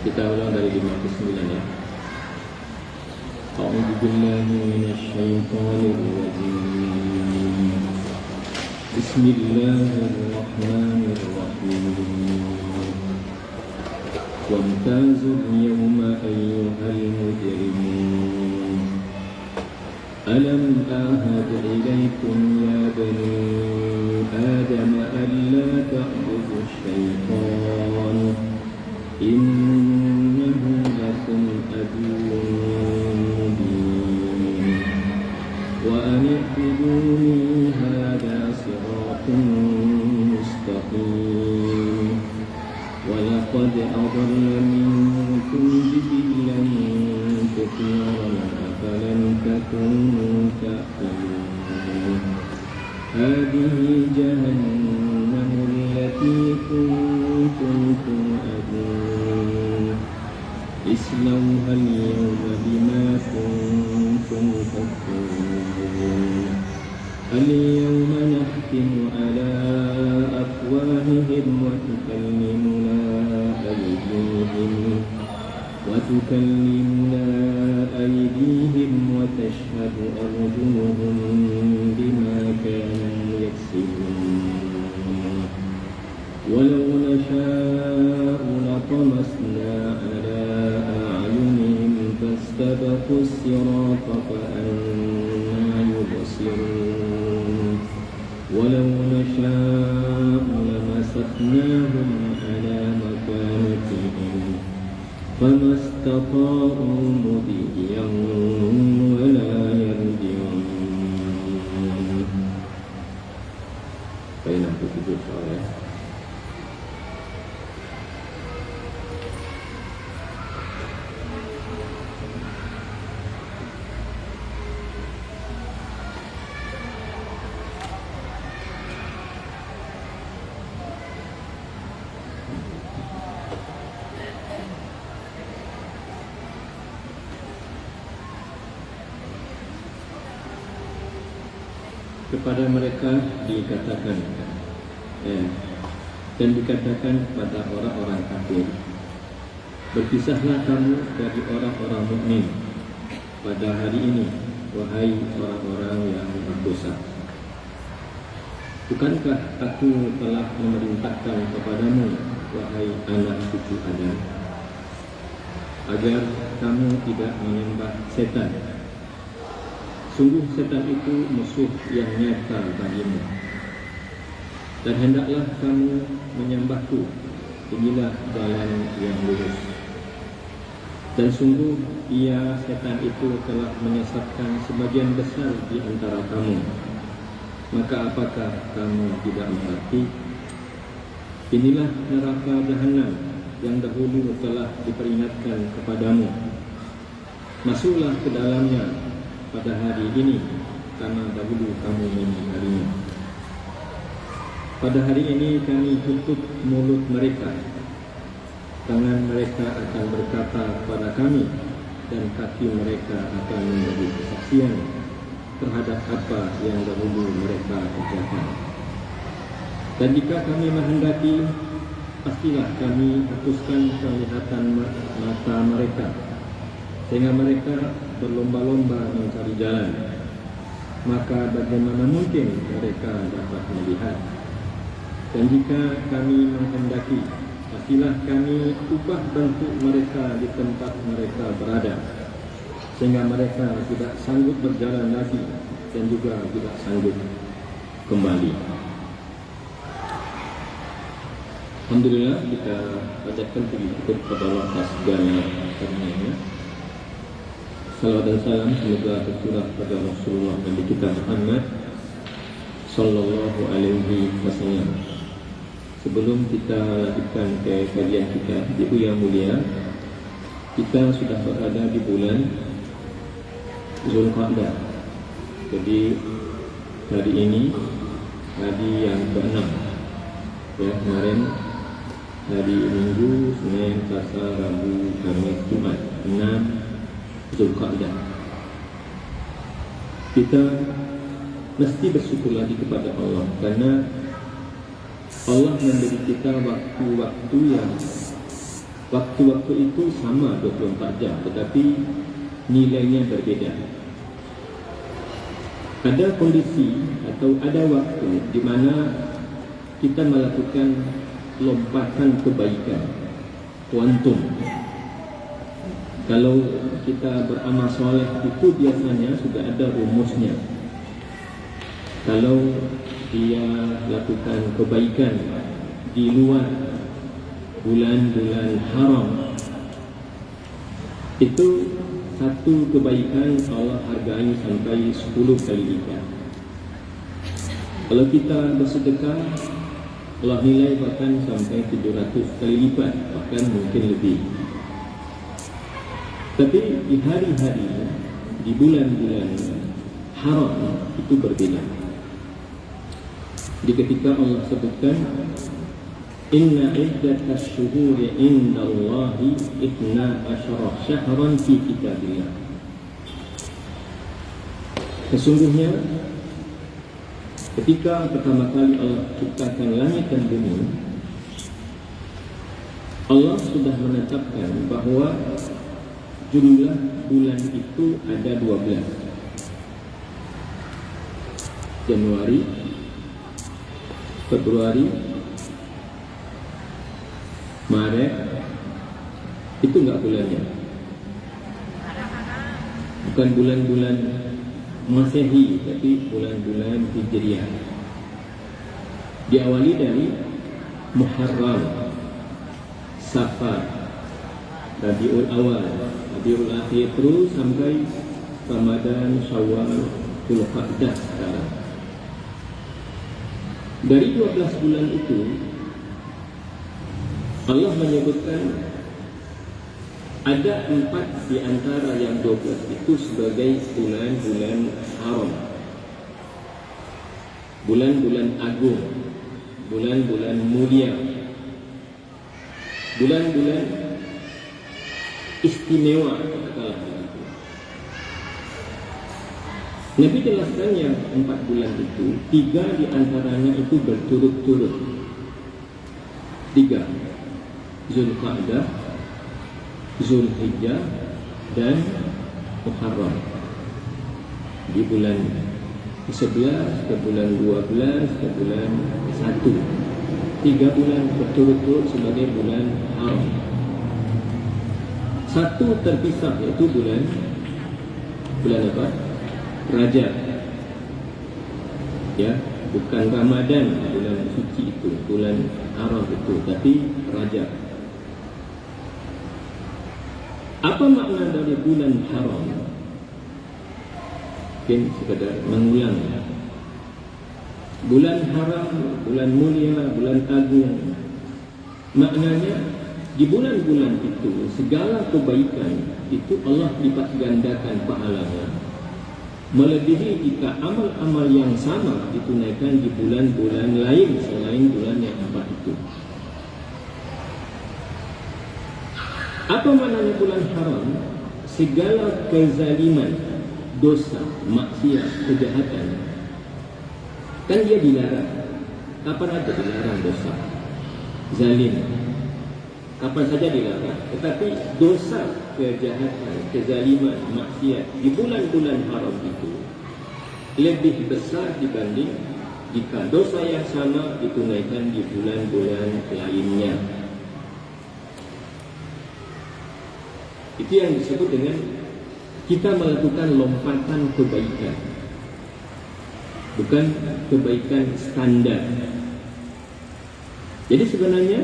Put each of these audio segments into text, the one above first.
Kita ulang dari 59 ya. A'udzu billahi minasyaitonir rajim. Bismillahirrahmanirrahim. Wamtazul yawma ayyuhal mujrimun. Alam ahad ilaykum ya bani Adam alla ta'budu syaitan. Innahu lakum aduwwun mubin. Wa an i'buduni hadha siratun mustaqim. Wa laqad adalla minkum jibillan kathiran afalam takunu ta'qilun. Hadhihi jahannamu allati kuntum tu'adun. Islauha al-yawma bima kuntum takfurun. Al-yawma nakhtimu ala afwahihim wa tukallimuna aydihim wa tashhadu arjuluhum bima kanu yaksibun. Walau nasha'u latamasna ala a'yunihim fastabaqu as-sirata fa anna yubsirun. Walau nasha'u lamasaknahum ala makanatihim fama istata'u mudiyyan wa la yarji'un. Ayat 67 soalnya. Kepada mereka dikatakan dan dikatakan kepada orang-orang kafir, berpisahlah kamu dari orang-orang mukmin pada hari ini, wahai orang-orang yang berdosa. Bukankah aku telah memerintahkan kepadamu, wahai anak cucu Adam, agar kamu tidak menyembah setan? Sungguh setan itu musuh yang nyata bagimu. Dan hendaklah kamu menyembahku. Inilah jalan yang lurus. Dan sungguh ia setan itu telah menyesatkan sebagian besar di antara kamu. Maka apakah kamu tidak mengerti? Inilah neraka jahanam yang dahulu telah diperingatkan kepadamu. Masuklah ke dalamnya pada hari ini, karena dahulu kamu mengingkarinya. Pada hari ini kami tutup mulut mereka, tangan mereka akan berkata kepada kami, dan kaki mereka akan memberi kesaksian terhadap apa yang dahulu mereka kerjakan. Dan jika kami menghendaki, pastilah kami hapuskan penglihatan mata mereka, sehingga mereka berlomba-lomba mencari jalan. Maka bagaimana mungkin mereka dapat melihat? Dan jika kami menghendaki, pastilah kami ubah bentuk mereka di tempat mereka berada, sehingga mereka tidak sanggup berjalan lagi dan juga tidak sanggup kembali. Alhamdulillah, kita bacakan kepada Allah atas segala karunia-Nya. Salawat dan salam semoga tercurah pada Rasulullah Nabi kita Muhammad sallallahu alaihi wasallam. Sebelum kita lanjutkan ke kajian kita di Ibu yang mulia, kita sudah berada di bulan Zulqa'dah. Jadi hari ini hari yang ke-6. Ya, kemarin hari Minggu, Senin, Selasa, Rabu, Kamis, Jumat 6 Zulqa'dah. Kita mesti bersyukur lagi kepada Allah, karena Allah memberi kita waktu-waktu yang waktu-waktu itu sama 24 jam, tetapi nilainya berbeda. Ada kondisi atau ada waktu di mana kita melakukan lompatan kebaikan, kuantum. Kalau kita beramal soleh itu biasanya sudah ada rumusnya. Kalau dia lakukan kebaikan di luar bulan-bulan haram, itu satu kebaikan Allah hargai sampai 10 kali lipat. Kalau kita bersedekah, Allah nilai bahkan sampai 700 kali lipat, bahkan mungkin lebih. Tapi di hari-hari, di bulan-bulan haram itu berbeda. Di ketika Allah sebutkan, Inna iddatas syuhuri indallahi 12 syahran fi kitabillah. Sesungguhnya ketika pertama kali Allah ciptakan langit dan bumi, Allah sudah menetapkan bahwa jumlah bulan itu ada 12. Januari, Februari, Maret, itu enggak bulannya. Bukan bulan-bulan Masehi, tapi bulan-bulan Hijriah. Diawali dari Muharram, Safar, Rabiul Awal, Rabiul Akhir, terus sampai Ramadan, Syawal, Dzulqa'dah sekarang. Dari 12 bulan itu Allah menyebutkan ada 4 di antara yang 12 itu sebagai bulan-bulan haram, bulan-bulan agung, bulan-bulan mulia, bulan-bulan istimewa. Nabi jelaskan yang 4 bulan itu, 3 di antaranya itu berturut-turut. 3, Dzulqa'dah, Dzulhijjah, dan Muharram. Di bulan 11 ke bulan 12 ke bulan 1, 3 bulan berturut-turut sebagai bulan haram. 1 terpisah, yaitu bulan apa? Rajab. Ya, bukan Ramadan, bulan suci itu, bulan haram itu, tapi Rajab. Apa makna dari bulan haram? Mungkin sekadar mengulang. Bulan haram, bulan mulia, bulan agung. Maknanya di bulan-bulan itu segala kebaikan itu Allah lipat gandakan pahalanya, melebihi jika amal-amal yang sama ditunaikan di bulan-bulan lain selain bulan yang 4 itu. Apa maknanya bulan haram? Segala kezaliman, dosa, maksiat, kejahatan, kan dia dilarang. Kapan aja dilarang dosa, zalim, kapan saja dilarang. Tetapi dosa, kejahatan, kezaliman, maksiat di bulan-bulan haram itu lebih besar dibanding jika dosa yang sama ditunaikan di bulan-bulan lainnya. Itu yang disebut dengan kita melakukan lompatan kebaikan, bukan kebaikan standar. Jadi sebenarnya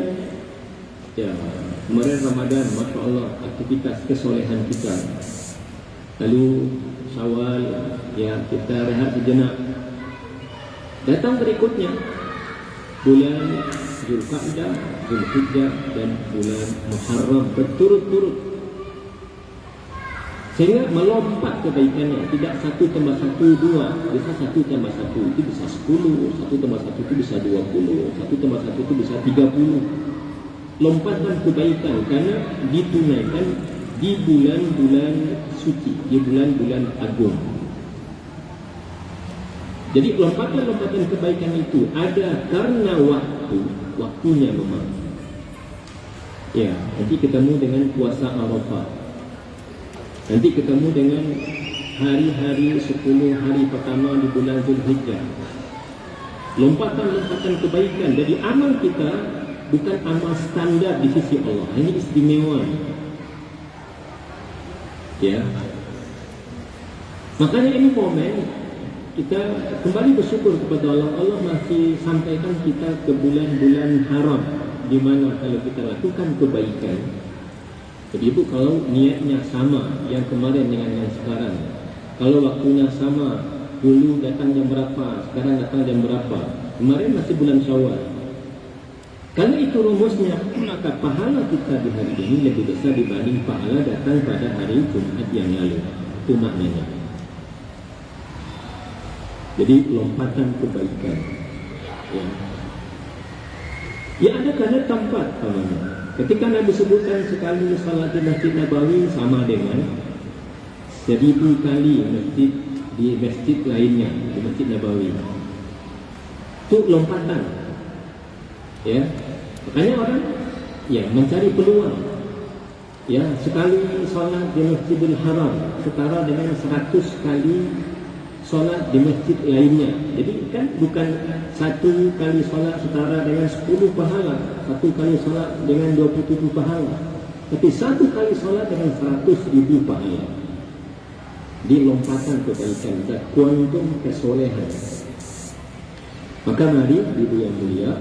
ya, kemarin Ramadan, Masya Allah, aktivitas kesolehan kita. Lalu Syawal, ya kita rehat sejenak. Datang berikutnya bulan Dzulqa'dah, Dzulhijjah, dan bulan Muharram berturut-turut. Sehingga melompat kebaikannya, tidak 1 tambah 1, 2, bisa 1 tambah 1 itu bisa 10, 1 tambah 1 itu bisa 20, 1 tambah 1 itu bisa 30. Lompatan kebaikan karena ditunaikan di bulan-bulan suci, di bulan-bulan agung. Jadi lompatan-lompatan kebaikan itu ada karena waktunya memang. Ya, nanti ketemu dengan puasa Arafah. Nanti ketemu dengan hari-hari 10 hari pertama di bulan Zulhijjah. Lompatan-lompatan kebaikan. Jadi amal kita bukan amal standar di sisi Allah. Ini istimewa. Ya. Makanya ini momen kita kembali bersyukur kepada Allah. Allah masih sampaikan kita ke bulan-bulan haram, di mana kalau kita lakukan kebaikan, jadi ibu kalau niatnya sama yang kemarin dengan yang sekarang, kalau waktunya sama, dulu datang jam berapa, sekarang datang jam berapa, kemarin masih bulan Syawal. Kalau itu rumusnya, maka pahala kita di hari ini lebih besar dibanding pahala datang pada hari Jumat yang lalu. Itu maknanya. Jadi lompatan kebaikan. Ya. Ya ada karena tempat. Ketika Nabi sebutkan sekali salat di Masjid Nabawi sama dengan 1000 kali masjid di masjid lainnya di Masjid Nabawi. Itu lompatan. Ya, makanya orang ya mencari peluang. Ya, sekali salat di Masjidil Haram setara dengan 100 kali solat di masjid lainnya. Jadi kan bukan satu kali solat setara dengan 10 pahala, satu kali solat dengan 27 pahala, tapi satu kali solat dengan 100.000 pahala. Di lompatan kebaikan dan kuantum kesolehan. Maka mari ibu yang mulia,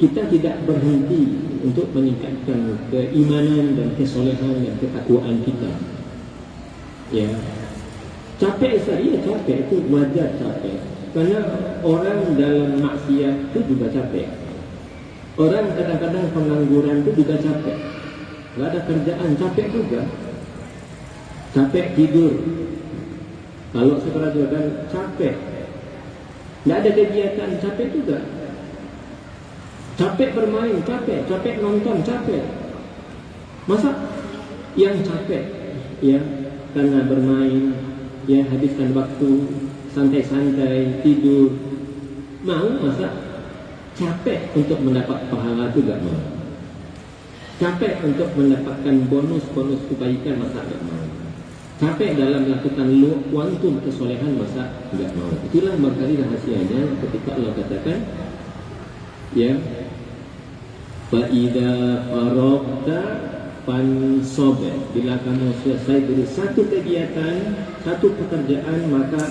kita tidak berhenti untuk meningkatkan keimanan dan kesolehan dan ketakwaan kita. Ya. Capek saya, capek itu wajar capek. Karena orang dalam maksiat itu juga capek. Orang kadang-kadang pengangguran itu juga capek. Gak ada kerjaan, capek juga. Capek tidur. Kalau sekarang juga capek. Gak ada kegiatan, capek juga. Capek bermain, capek. Capek nonton, capek. Masa yang capek ya karena bermain, ya habiskan waktu santai-santai, tidur, mau masa capek untuk mendapat pahala juga mau? Capek untuk mendapatkan bonus-bonus kebaikan masa tidak mau? Capek dalam melakukan kuantum kesolehan masa tidak mau? Itulah barangkali rahasianya ketika Allah katakan ya fa'idha faragta fansob, bila kamu selesai dari satu kegiatan, satu pekerjaan, maka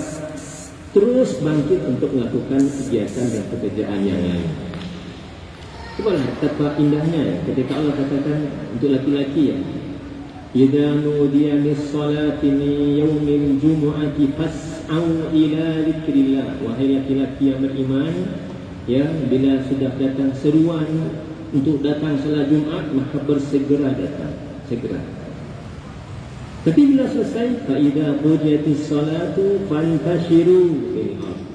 terus bangkit untuk melakukan kegiatan dan pekerjaan yang lain. Itulah betapa indahnya ketika Allah katakan untuk laki-laki ya, idza nudiya lis-salati min yaumil jumu'ati fas'au ila dzikrillah. Wahai laki-laki yang beriman, ya bila sudah datang seruan untuk datang salat Jumat, maka bersegera datang, segera. Tapi bila selesai, fa idza qudiyatis salatu fantashiru fil ardh.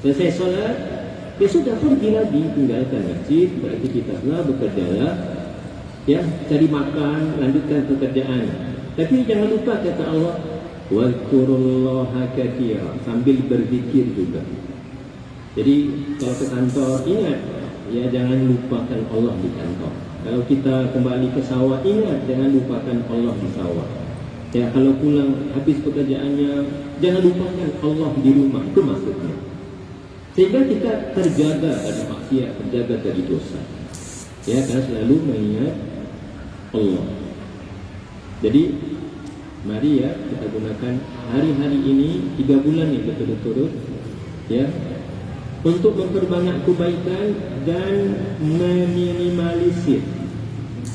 Selesai salat, ya sudah pergi lagi, tinggalkan masjid, beraktivitaslah, bekerjalah, ya cari makan, lanjutkan pekerjaan. Tapi jangan lupa kata Allah, wadhkurullaha katsira, sambil berzikir juga. Jadi kalau ke kantor ingat, ya jangan lupakan Allah di kantor. Kalau kita kembali ke sawah, ingat jangan lupakan Allah di sawah. Ya kalau pulang habis pekerjaannya, jangan lupakan Allah di rumah. Itu maksudnya. Sehingga kita terjaga dari maksiat, terjaga dari dosa. Ya karena selalu mengingat Allah. Jadi mari ya kita gunakan hari-hari ini 3 bulan yang berturut-turut ya untuk memperbanyak kebaikan dan meminimalisir.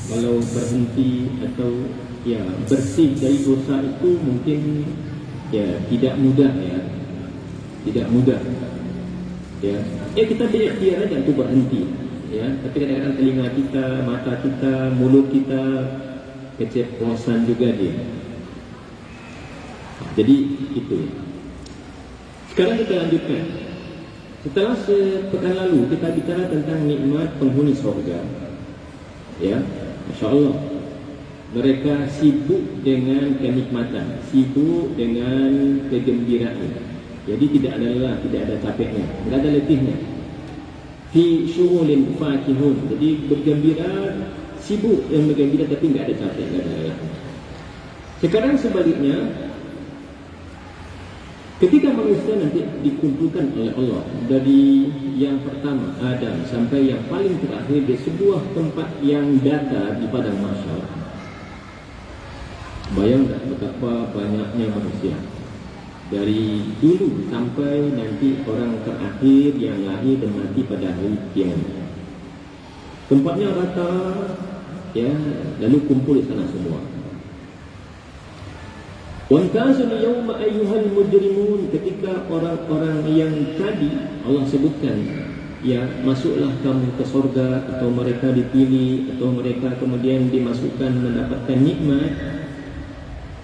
Kalau berhenti atau ya bersih dari dosa itu mungkin ya tidak mudah ya, tidak mudah. Ya kita berikhtiar aja untuk berhenti. Ya, tapi kadang-kadang telinga kita, mata kita, mulut kita keceplosan juga dia. Jadi itu. Sekarang kita lanjutkan. Setelah sepekan lalu kita bicara tentang nikmat penghuni surga. Ya, Masya Allah. Mereka sibuk dengan kenikmatan, sibuk dengan kegembiraan. Jadi tidak ada lelah, tidak ada capeknya, tidak ada letihnya. Fi syughulin fakihun. Jadi bergembira sibuk yang bagian kita tapi nggak ada capek, nggak ada lelah. Sekarang sebaliknya, ketika manusia nanti dikumpulkan oleh Allah dari yang pertama Adam sampai yang paling terakhir di sebuah tempat yang datar di padang mahsyar. Bayangkan betapa banyaknya manusia dari dulu sampai nanti orang terakhir yang lahir dan mati pada hari kiamat. Tempatnya rata, ya, lalu kumpul di sana semua. Wantazul yawma ayyuhal mujrimun, ketika orang-orang yang tadi Allah sebutkan, ya, masuklah kamu ke surga, atau mereka dipilih, atau mereka kemudian dimasukkan mendapatkan nikmat,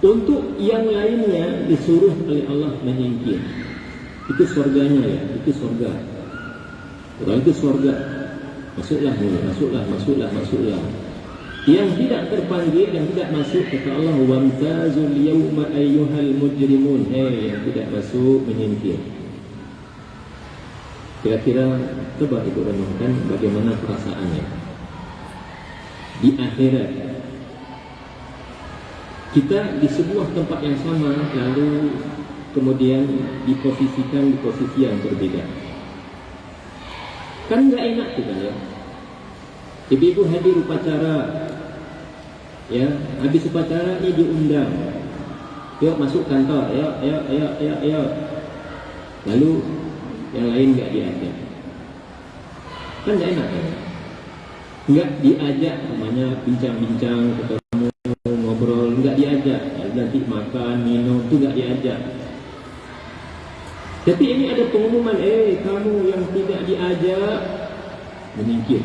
untuk yang lainnya disuruh oleh Allah menyingkir. Itu surganya, ya, itu surga. Kalau itu surga, masuklah, masuklah. Yang tidak terpanggil, yang tidak masuk, kata Allah, wamtazul yawma ayyuhal mujrimun, yang tidak masuk menyingkir. Kira-kira coba ibu renungkan bagaimana perasaannya di akhirat. Kita di sebuah tempat yang sama, lalu kemudian diposisikan di posisi yang berbeda. Kan nggak enak kita, ya. Ibu-ibu hadir upacara, ya, habis upacara ini diundang, yuk masuk kantor, yuk. Lalu yang lain nggak diajak, kan nggak enak, kan? Nggak diajak, namanya bincang-bincang, ketemu, ngobrol, nggak diajak, nanti makan, minum, itu nggak diajak. Tapi ini ada pengumuman, kamu yang tidak diajak menyingkir.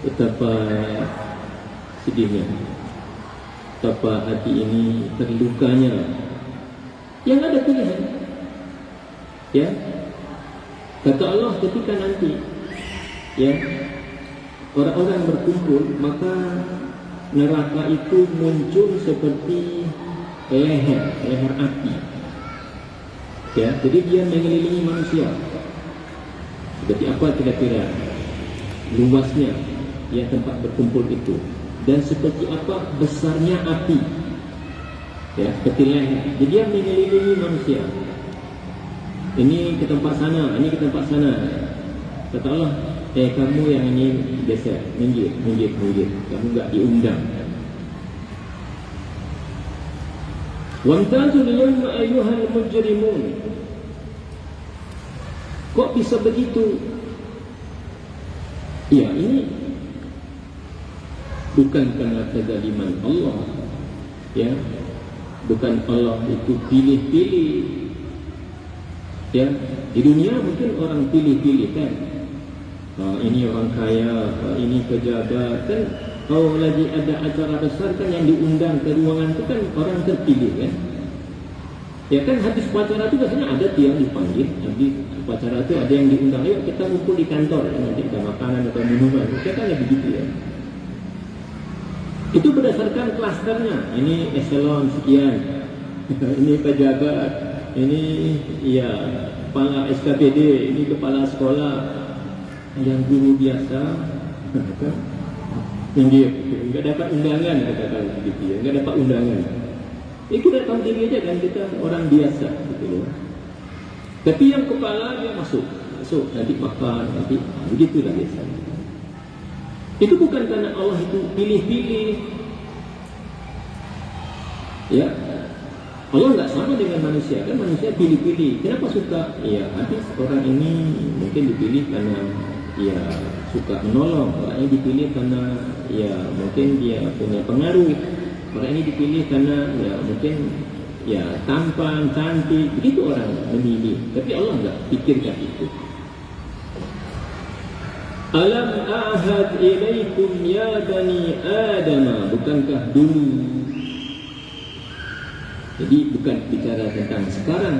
Betapa sedihnya, betapa hati ini terlukanya. Yang ada pilihan, ya, kata Allah, ketika nanti, ya, orang-orang berkumpul, maka neraka itu muncul seperti leher api, ya. Jadi dia mengelilingi manusia. Seperti apa kira-kira luasnya, ya, tempat berkumpul itu, dan seperti apa besarnya api, ya, seperti leher. Jadi dia mengelilingi manusia. Ini ke tempat sana, ini ke tempat sana. Kata Allah, kamu yang ini geser, minggir. Kamu enggak diundang. Wamtazul yawma ayyuhal mujrimun. Kok bisa begitu? Ya, ini bukan karena kezaliman Allah, ya, bukan Allah itu pilih-pilih, ya. Di dunia mungkin orang pilih-pilih, kan, ini orang kaya, ini pejabat, kan. Kalau lagi ada acara besar, kan, yang diundang ke ruangan itu kan orang terpilih, kan. Ya, kan, habis upacara itu biasanya ada yang dipanggil. Habis upacara itu ada yang diundang, yuk kita kumpul di kantor, ya, nanti ada makanan atau minuman. Kita kan begitu, ya. Itu berdasarkan klasternya. Ini eselon sekian, ini pejabat, ini, ya, kepala SKPD, ini kepala sekolah. Yang guru biasa, kan, minggir, nggak dapat undangan, katakan begitu, ya, nggak dapat undangan. Itu udah tahu diri aja, kan, kita orang biasa, gitu loh. Tapi yang kepala dia masuk, nanti makan, nanti begitulah biasanya. Itu bukan karena Allah itu pilih-pilih, ya. Allah nggak sama dengan manusia, kan, manusia pilih-pilih. Kenapa suka? Ya, habis orang ini mungkin dipilih karena, ya, suka menolong. Orang ini dipilih karena, ya, mungkin dia punya pengaruh. Orang ini dipilih karena, ya, mungkin, ya, tampan, cantik. Begitu orang memilih. Tapi Allah nggak pikirkan itu. Alam ahad ilaikum ya bani Adam. Bukankah dulu? Jadi bukan bicara tentang sekarang.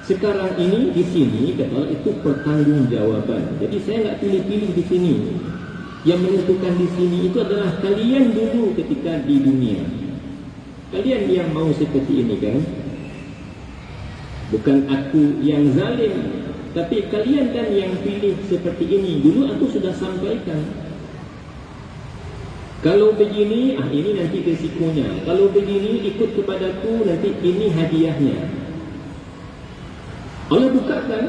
Sekarang ini di sini, kata itu pertanggungjawaban. Jadi saya nggak pilih-pilih di sini. Yang menentukan di sini itu adalah kalian dulu ketika di dunia. Kalian yang mau seperti ini, kan? Bukan aku yang zalim, tapi kalian kan yang pilih seperti ini. Dulu aku sudah sampaikan. Kalau begini, ini nanti risikonya. Kalau begini, ikut kepadaku, nanti ini hadiahnya. Allah bukakan.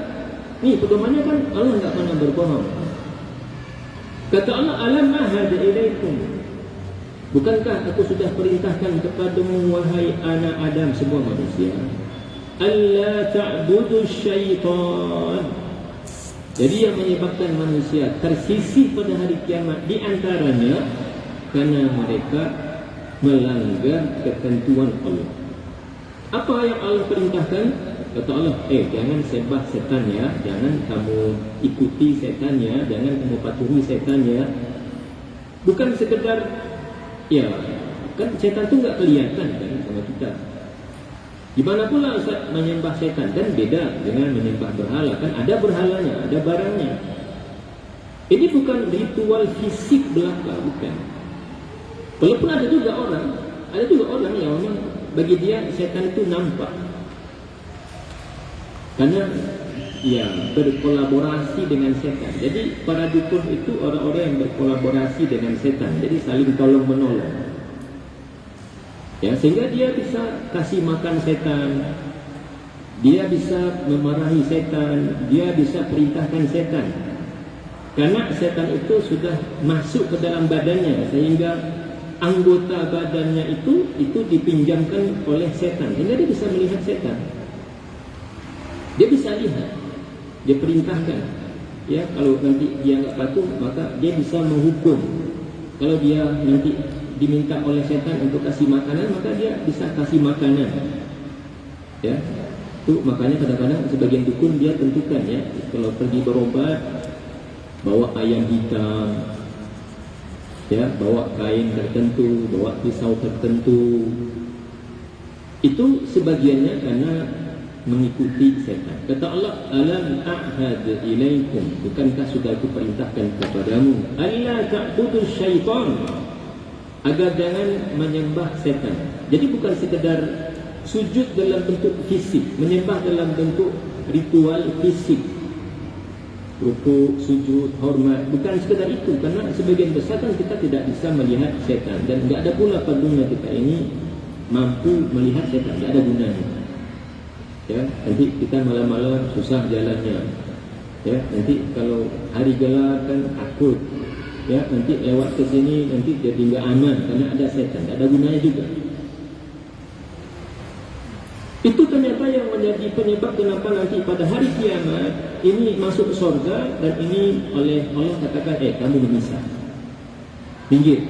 Ni pedomannya kan Allah enggak pernah berbohong. Kata Allah, alam ahad ilaikum. Bukankah aku sudah perintahkan kepadamu, wahai anak Adam, semua manusia, alla ta'budu syaitan. Jadi yang menyebabkan manusia tersisih pada hari kiamat di antaranya karena mereka melanggar ketentuan Allah. Apa yang Allah perintahkan? Kata Allah, jangan sembah setan ya, jangan kamu ikuti setan ya, jangan kamu patuhi setan ya. Bukan sekedar, ya kan setan itu nggak kelihatan kan sama kita. Gimana pula Ustaz menyembah setan? Kan beda dengan menyembah berhala. Kan ada berhalanya, ada barangnya. Ini bukan ritual fisik belaka, bukan. Walaupun ada juga orang yang memang bagi dia setan itu nampak. Karena ya berkolaborasi dengan setan. Jadi para dukun itu orang-orang yang berkolaborasi dengan setan. Jadi saling tolong menolong. Ya, sehingga dia bisa kasih makan setan, dia bisa memarahi setan, dia bisa perintahkan setan. Karena setan itu sudah masuk ke dalam badannya, sehingga anggota badannya itu dipinjamkan oleh setan, sehingga dia bisa melihat setan. Dia bisa lihat, dia perintahkan. Ya, kalau nanti dia nggak patuh, maka dia bisa menghukum. Kalau dia nanti diminta oleh setan untuk kasih makanan, maka dia bisa kasih makanan. Ya, itu makanya kadang-kadang sebagian dukun dia tentukan ya, kalau pergi berobat bawa ayam hitam, ya, bawa kain tertentu, bawa pisau tertentu. Itu sebagiannya karena mengikuti setan. Kata Allah, alam a'had ilaikum, bukankah sudah aku perintahkan kepadamu, alla ta'budu syaitan, agar jangan menyembah setan. Jadi bukan sekedar sujud dalam bentuk fisik, menyembah dalam bentuk ritual fisik, ruku, sujud, hormat, bukan sekedar itu. Karena sebagian besar kan kita tidak bisa melihat setan, dan tidak ada pula pada kita ini mampu melihat setan, tidak ada gunanya. Ya, nanti kita malam-malam susah jalannya. Ya, nanti kalau hari gelap kan takut. Ya, nanti lewat ke sini nanti jadi nggak aman karena ada setan, tidak ada gunanya juga. Itu ternyata yang menjadi penyebab kenapa nanti pada hari kiamat ini masuk surga, dan ini oleh Allah katakan, kamu menyisah, minggir.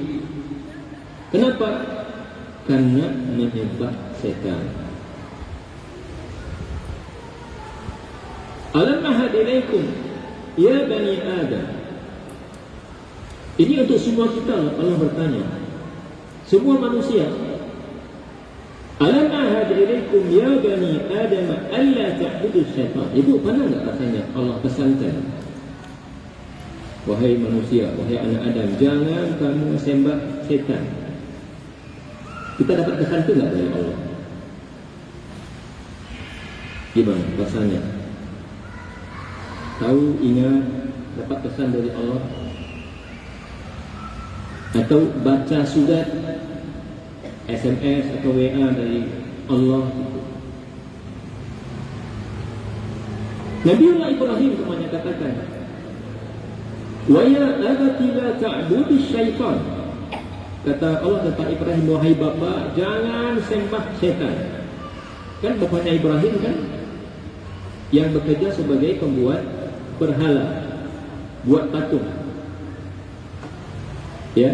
Kenapa? Karena menyembah setan. Alam ahad ilaikum ya bani Adam. Ini untuk semua kita, Allah bertanya, semua manusia. Alam ahad ilaikum ya bani Adam alla ta'budu syaitan. Ibu pernah enggak rasanya Allah pesankan, wahai manusia, wahai anak Adam, jangan kamu sembah setan. Kita dapat pesan itu enggak dari Allah? Gimana rasanya? Tahu, ingat, dapat pesan dari Allah? Atau baca surat SMS atau WA dari Allah? Nabiullah Ibrahim semuanya katakan, wa ya abati la ta'budu syaitan. Kata Allah kepada Ibrahim, wahai bapa, jangan sembah setan. Kan bapaknya Ibrahim kan yang bekerja sebagai pembuat berhala, buat patung. Ya,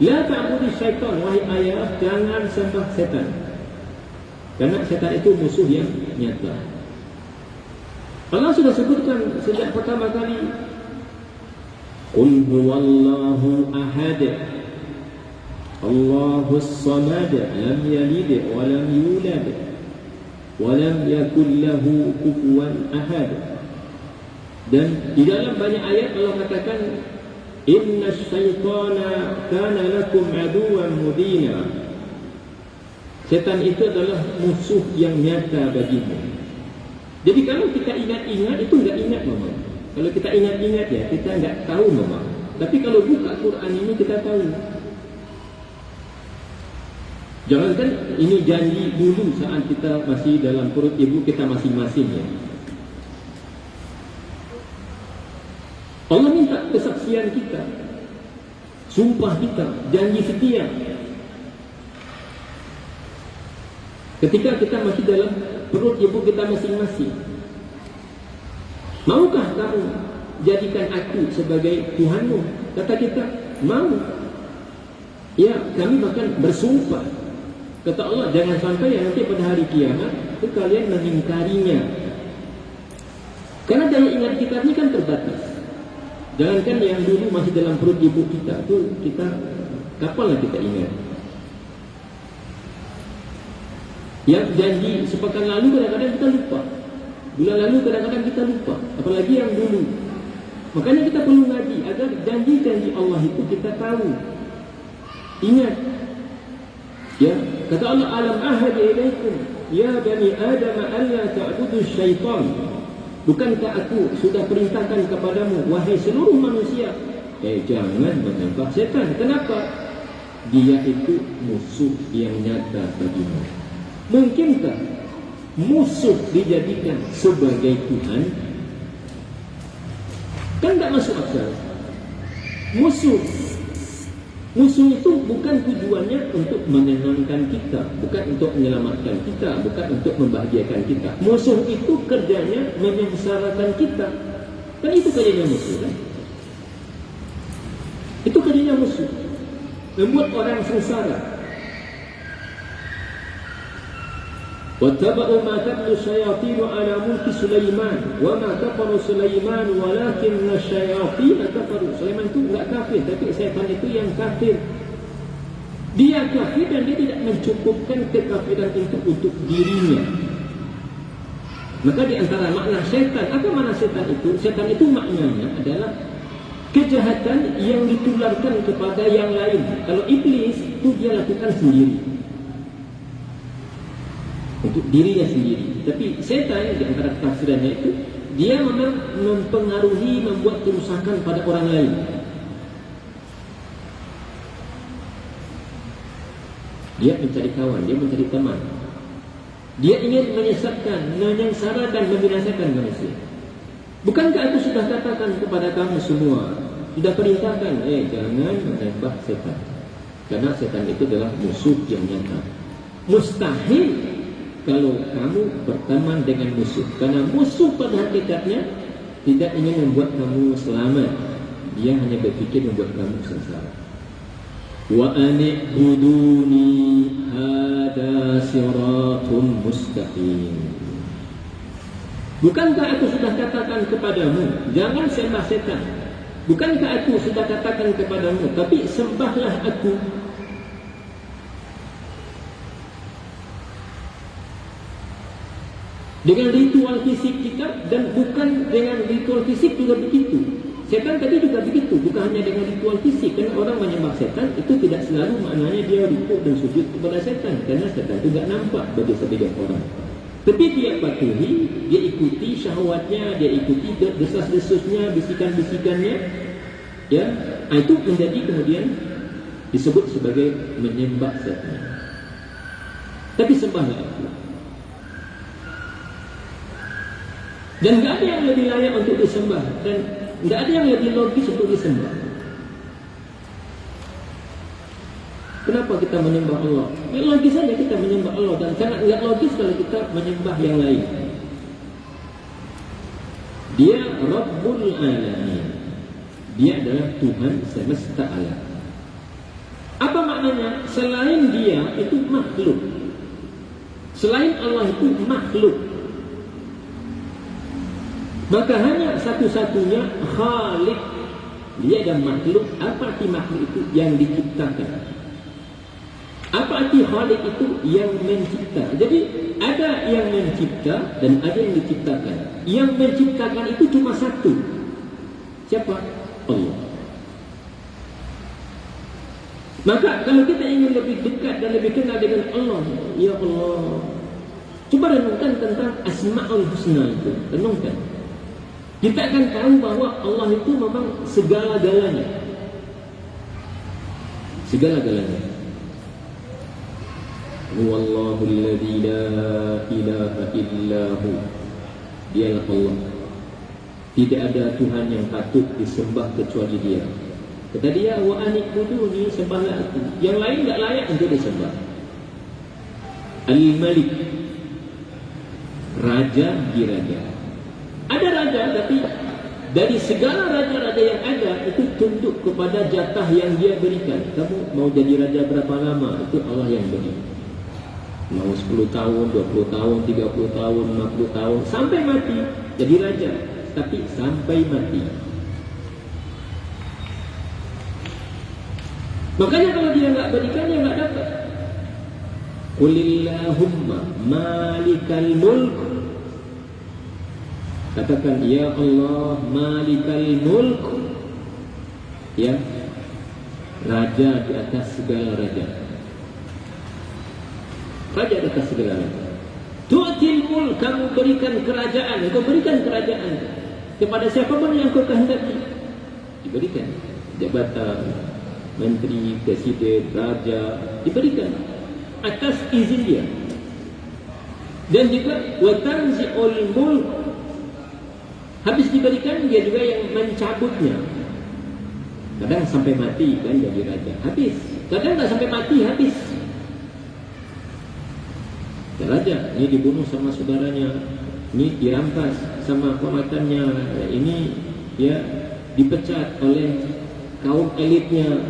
la ta'budu syaitan, wahai ayah, jangan sembah setan. Karena setan itu musuh yang nyata. Allah sudah sebutkan sejak pertama kali, qul huwallahu ahad, Allahus samad, lam yalid wa lam yulad wa lam yakul lahu kufuwan ahad. Dan di dalam banyak ayat Allah katakan, inna syaitana kana lakum aduwan mubina. Setan itu adalah musuh yang nyata bagimu. Jadi kalau kita ingat-ingat, itu enggak ingat memang. Kalau kita ingat-ingat ya, kita enggak tahu memang. Tapi kalau buka Quran ini kita tahu. Jangankan ini janji dulu saat kita masih dalam perut ibu kita masing-masing ya. Allah minta kesaksian kita, sumpah kita, janji setia. Ketika kita masih dalam perut ibu kita masing-masing, maukah kamu jadikan aku sebagai Tuhanmu? Kata kita, mau. Ya, kami bahkan bersumpah. Kata Allah, jangan sampai nanti pada hari kiamat itu kalian mengingkarinya. Karena daya ingat kita ini kan terbatas. Jangankan yang dulu masih dalam perut ibu kita, itu kita kapanlah kita ingat? Yang janji sepekan lalu kadang-kadang kita lupa, bulan lalu kadang-kadang kita lupa, apalagi yang dulu. Makanya kita perlu ngaji agar janji-janji Allah itu kita tahu, ingat. Ya, kata Allah, alam ahad ilaikum ya bani Adam alla ta'budu syaitan. Bukankah aku sudah perintahkan kepadamu, wahai seluruh manusia, jangan menyembah setan. Kenapa? Dia itu musuh yang nyata bagimu. Mungkinkah musuh dijadikan sebagai Tuhan? Kan tak masuk akal. Musuh itu bukan tujuannya untuk menenangkan kita, bukan untuk menyelamatkan kita, bukan untuk membahagiakan kita. Musuh itu kerjanya menyengsarakan kita. Kan itu kerjanya musuh kan? Itu kerjanya musuh, membuat orang sengsara. وَاتَّبَعُوا مَا تَتْلُو الشَّيَاطِينُ عَلَى مُلْكِ سُلَيْمَانَ وَمَا كَفَرَ سُلَيْمَانُ وَلَكِنَّ الشَّيَاطِينَ كَفَرُوا. Sulaiman itu enggak kafir, tapi syaitan itu yang kafir. Dia kafir dan dia tidak mencukupkan kekafiran itu untuk dirinya. Maka di antara makna syaitan, apa makna syaitan itu? Syaitan itu maknanya adalah kejahatan yang ditularkan kepada yang lain. Kalau iblis itu dia lakukan sendiri, untuk dirinya sendiri. Tapi setan di antara tafsirannya itu, dia memang mempengaruhi, membuat kerusakan pada orang lain. Dia mencari kawan, dia mencari teman. Dia ingin menyesatkan, menyengsara dan membinasakan manusia. Bukankah aku sudah katakan kepada kamu semua, sudah perintahkan, jangan menyembah setan, karena setan itu adalah musuh yang nyata. Mustahil kalau kamu berteman dengan musuh, karena musuh pada hakikatnya tidak ingin membuat kamu selamat. Dia hanya berpikir membuat kamu sengsara. Wa ani'buduni hada siratun mustaqim. Bukankah aku sudah katakan kepadamu, jangan sembah setan? Bukankah aku sudah katakan kepadamu, tapi sembahlah aku? Dengan ritual fisik kita, dan bukan dengan ritual fisik juga begitu. Setan tadi juga begitu, bukan hanya dengan ritual fisik. Karena orang menyembah setan itu tidak selalu maknanya dia rukuk dan sujud kepada setan, karena setan itu tidak nampak bagi sebagian orang. Tapi dia patuhi, dia ikuti syahwatnya, dia ikuti desas-desusnya, bisikan-bisikannya. Ya, itu menjadi kemudian disebut sebagai menyembah setan. Tapi sembahlah aku. Dan tidak ada yang lebih layak untuk disembah, dan tidak ada yang lebih logis untuk disembah. Kenapa kita menyembah Allah? Logis saja kita menyembah Allah, dan sangat tidak logis kalau kita menyembah yang lain. Dia Rabbul Alamin. Dia adalah Tuhan semesta alam. Apa maknanya? Selain dia itu makhluk. Selain Allah itu makhluk. Maka hanya satu-satunya Khalik. Dia ada makhluk. Apa arti makhluk itu? Yang diciptakan. Apa arti Khalik itu? Yang mencipta. Jadi ada yang mencipta dan ada yang diciptakan. Yang menciptakan itu cuma satu. Siapa? Allah. Maka kalau kita ingin lebih dekat dan lebih kenal dengan Allah, ya Allah, coba renungkan tentang Asma'ul Husna itu. Renungkan. Kita akan tahu bahwa Allah itu memang segala-galanya. Segala-galanya. Huwallahu alladzi la ilaha illahu. Dialah Allah. Tidak ada Tuhan yang patut disembah kecuali Dia. Kata dia, wa ani'buduni, sembahlah aku. Yang lain tak layak untuk disembah. Al-Malik, raja diraja. Ada raja, tapi dari segala raja-raja yang ada, itu tunduk kepada jatah yang dia berikan. Kamu mau jadi raja berapa lama? Itu Allah yang beri. Mau 10 tahun, 20 tahun, 30 tahun, 50 tahun, sampai mati jadi raja. Tapi sampai mati. Makanya kalau dia enggak berikan, dia enggak dapat. Qulillahumma malikal mulk. Katakan, ya Allah, malikal mulk. Ya, raja di atas segala raja. Raja di atas segala raja. Tu'til mulk, kamu berikan kerajaan. Kau berikan kerajaan kepada siapapun yang kau kehendaki. Diberikan jabatan, menteri, presiden, raja, diberikan atas izin dia. Dan juga wa tanzi'ul mulk, habis diberikan dia juga yang mencabutnya. Kadang sampai mati kan jadi raja, habis. Kadang tak sampai mati, habis. Dan raja ini dibunuh sama saudaranya, ini dirampas sama kekuatannya, ini ya dipecat oleh kaum elitnya.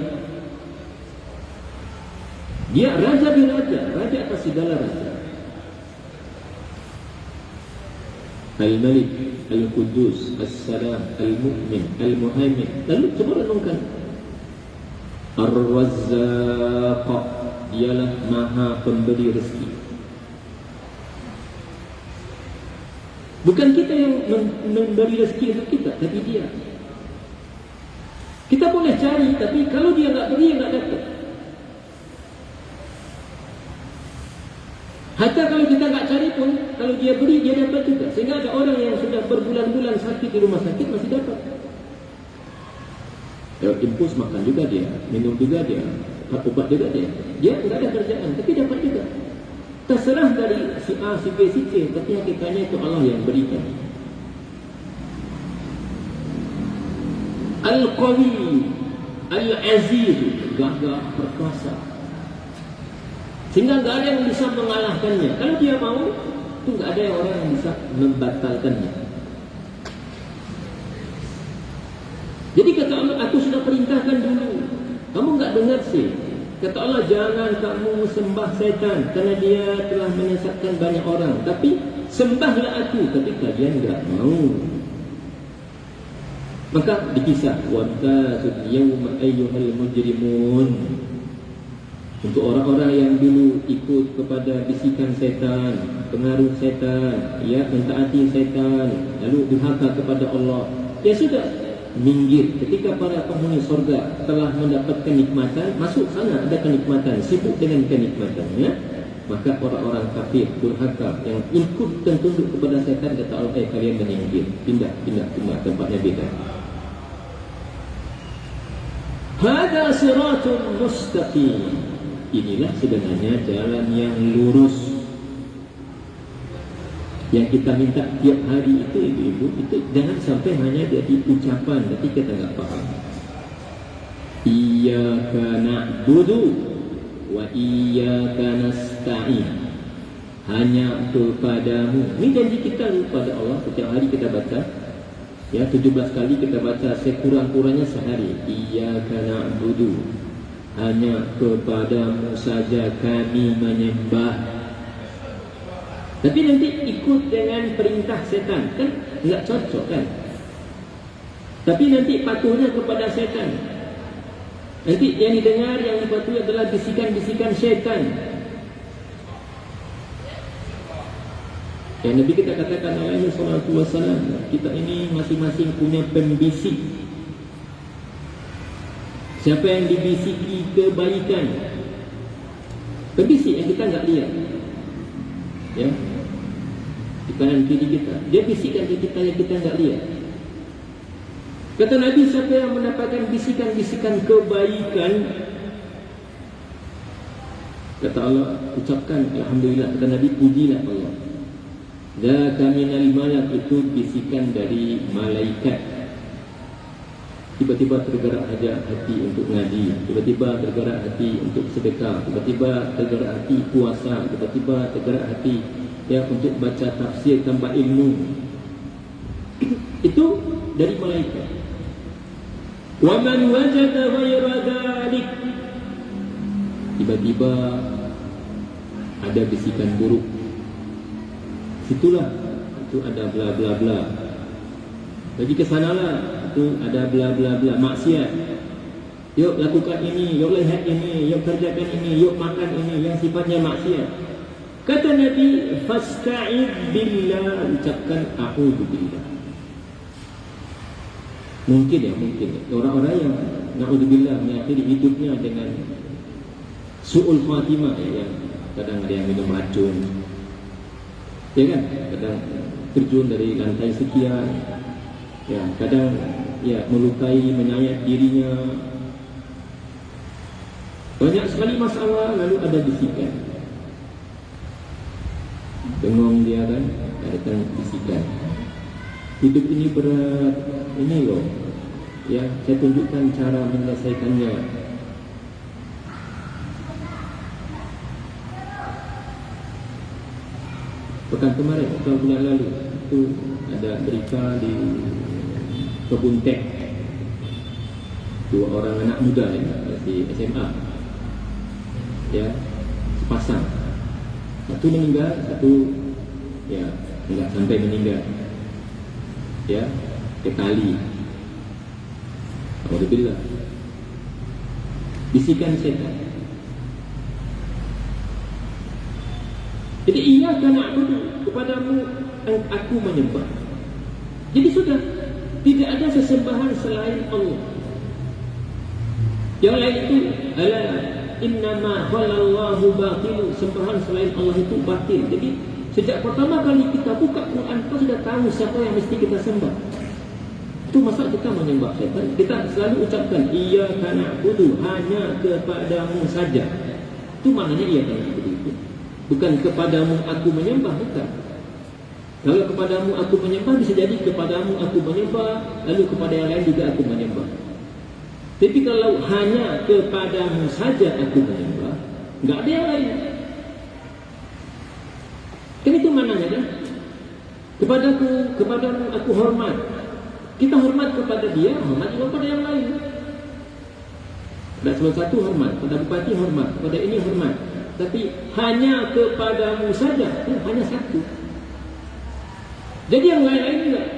Dia raja di raja, raja atas segala raja. Al-Malik, Al-Qudus, As-Salam, Al-Mu'min, Al-Muhaimin. Lalu coba renungkan. Ar-Razzaq, dialah maha pemberi rezeki. Bukan kita yang memberi rezeki untuk kita, tapi dia. Kita boleh cari, tapi kalau dia tak beri, dia tak dapat. Hatta kalau kita tak cari pun, kalau dia beri, dia dapat juga. Sehingga ada orang yang sudah berbulan-bulan sakit di rumah sakit, masih dapat. Lewat impus makan juga dia, minum juga dia, obat juga dia. Dia tidak ada kerjaan, tapi dapat juga. Terserah dari si A, si B, si C, tapi hakikatnya itu Allah yang berikan. Al-Qawi, Al-Aziz, gagah perkasa. Sehingga tak ada yang bisa mengalahkannya. Kalau dia mau, itu tak ada orang yang bisa membatalkannya. Jadi kata Allah, aku sudah perintahkan dulu. Kamu tak dengar sih. Kata Allah, jangan kamu sembah syaitan, kerana dia telah menyesatkan banyak orang. Tapi sembahlah aku, tapi kalian tak mau. Maka dikisah, wamtazul yawma ayyuhal mujrimun. Untuk orang-orang yang dulu ikut kepada bisikan syaitan, pengaruh syaitan, ya, mentaati syaitan, lalu durhaka kepada Allah, ya sudah, minggir. Ketika para penghuni surga telah mendapatkan nikmatan, masuk sana ada kenikmatan, sibuk dengan kenikmatannya. Maka orang-orang kafir, durhaka, yang ikut dan tunduk kepada syaitan, kata Allah, kalian menyinggir, pindah tempatnya beda. Hada siratun mustaqim. Inilah sebenarnya jalan yang lurus. Yang kita minta tiap hari itu, ibu-ibu, itu jangan sampai hanya jadi ucapan, tapi kita tak faham. Iyyaka na'budu wa iyyaka nasta'in. Hanya kepadamu. Ini janji kita kepada Allah. Setiap hari kita baca, ya, 17 kali kita baca, sekurang-kurangnya sehari. Iyyaka na'budu, hanya kepadamu saja kami menyembah. Tapi nanti ikut dengan perintah setan, kan enggak cocok kan? Tapi nanti patuhnya kepada setan. Nanti yang didengar, yang dipatuhi adalah bisikan-bisikan setan. Yang Nabi kita katakan alaihi salatu wassalam, kita ini masing-masing punya pembisik. Siapa yang dibisiki kebaikan, pembisik yang kita enggak lihat, ya, di kanan kiri kita, dia bisikkan ke kita yang kita enggak lihat. Kata Nabi, siapa yang mendapatkan bisikan-bisikan kebaikan, Kata Allah, ucapkan alhamdulillah. Kata Nabi, pujilah Allah. Dzaka minal malak, itu bisikan dari malaikat. Tiba-tiba tergerak hati untuk ngaji, tiba-tiba tergerak hati untuk sedekah, tiba-tiba tergerak hati puasa, tiba-tiba tergerak hati untuk baca tafsir, tambah ilmu. Itu dari malaikat. Wa man wajada ghayra dzalik, tiba-tiba ada bisikan buruk. Situlah itu ada bla bla bla. Pergi ke sanalah, itu ada bla bla bla, maksiat. Yuk lakukan ini, yuk lihat ini, yuk kerjakan ini, yuk makan ini yang sifatnya maksiat. Kata Nabi, fasta'id billah, ucapkan a'udzu billah. Mungkin orang-orang yang na'udzubillah mengakhiri hidupnya dengan su'ul khatimah, yang kadang ada yang minum racun, ya kan, kadang terjun dari lantai sekian, ya kadang melukai, menyayat dirinya, banyak sekali masalah. Lalu ada bisikan, bengong dia kan, ada bisikan, hidup ini berat, ini loh, ya saya tunjukkan cara menyelesaikannya. Pekan kemarin atau bulan lalu itu ada berita di kebun teh, 2 orang anak muda di SMA, ya, sepasang, satu meninggal, satu ya enggak sampai meninggal, ya, kekali. Alhamdulillah, bisikan setan. Jadi iyyaka na'budu, kepadamu aku menyembah. Jadi sudah tidak ada sesembahan selain Allah. Yang lain itu ala innama khalallahu batil, sembahan selain Allah itu batil. Jadi sejak pertama kali kita buka Quran, kita sudah tahu siapa yang mesti kita sembah. Itu masa kita menyembah setan. Kita selalu ucapkan iyyaka na'budu, hanya kepadamu saja. Itu maknanya iyyaka na'budu itu. Bukan kepadamu aku menyembah, bukan. Kalau kepadamu aku menyembah, bisa jadi kepadamu aku menyembah, lalu kepada yang lain juga aku menyembah. Tapi kalau hanya kepadamu saja aku menyembah, enggak ada yang lain. Kan itu maknanya kan? Kepadamu aku hormat. Kita hormat kepada dia, hormat juga kepada yang lain. Dan salah satu hormat, pada bupati hormat, pada ini hormat. Tapi hanya kepadamu saja, hanya satu. Jadi yang lain-lain enggak.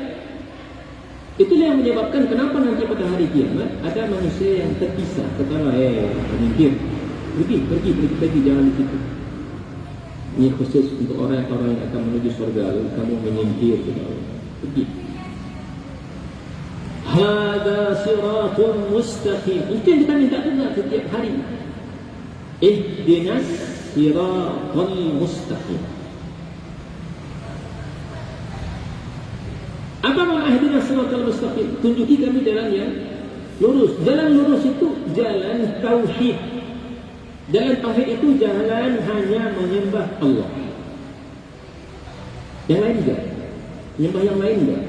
Itulah yang menyebabkan kenapa nanti pada hari kiamat ada manusia yang terpisah. Katalah, menyingkir, pergi, jangan di situ. Ini khusus untuk orang-orang yang akan menuju surga. Lalu kamu menyingkir, pergi. Hada siratun mustaqim. Itu yang kita minta juga setiap hari. Ihdinas siratal mustaqim. Apa makna ihdinas siratal mustaqim? Tunjuki kami jalan yang lurus. Jalan lurus itu jalan tauhid. Jalan tauhid itu jalan hanya menyembah Allah. Yang lain enggak? Menyembah yang lain enggak?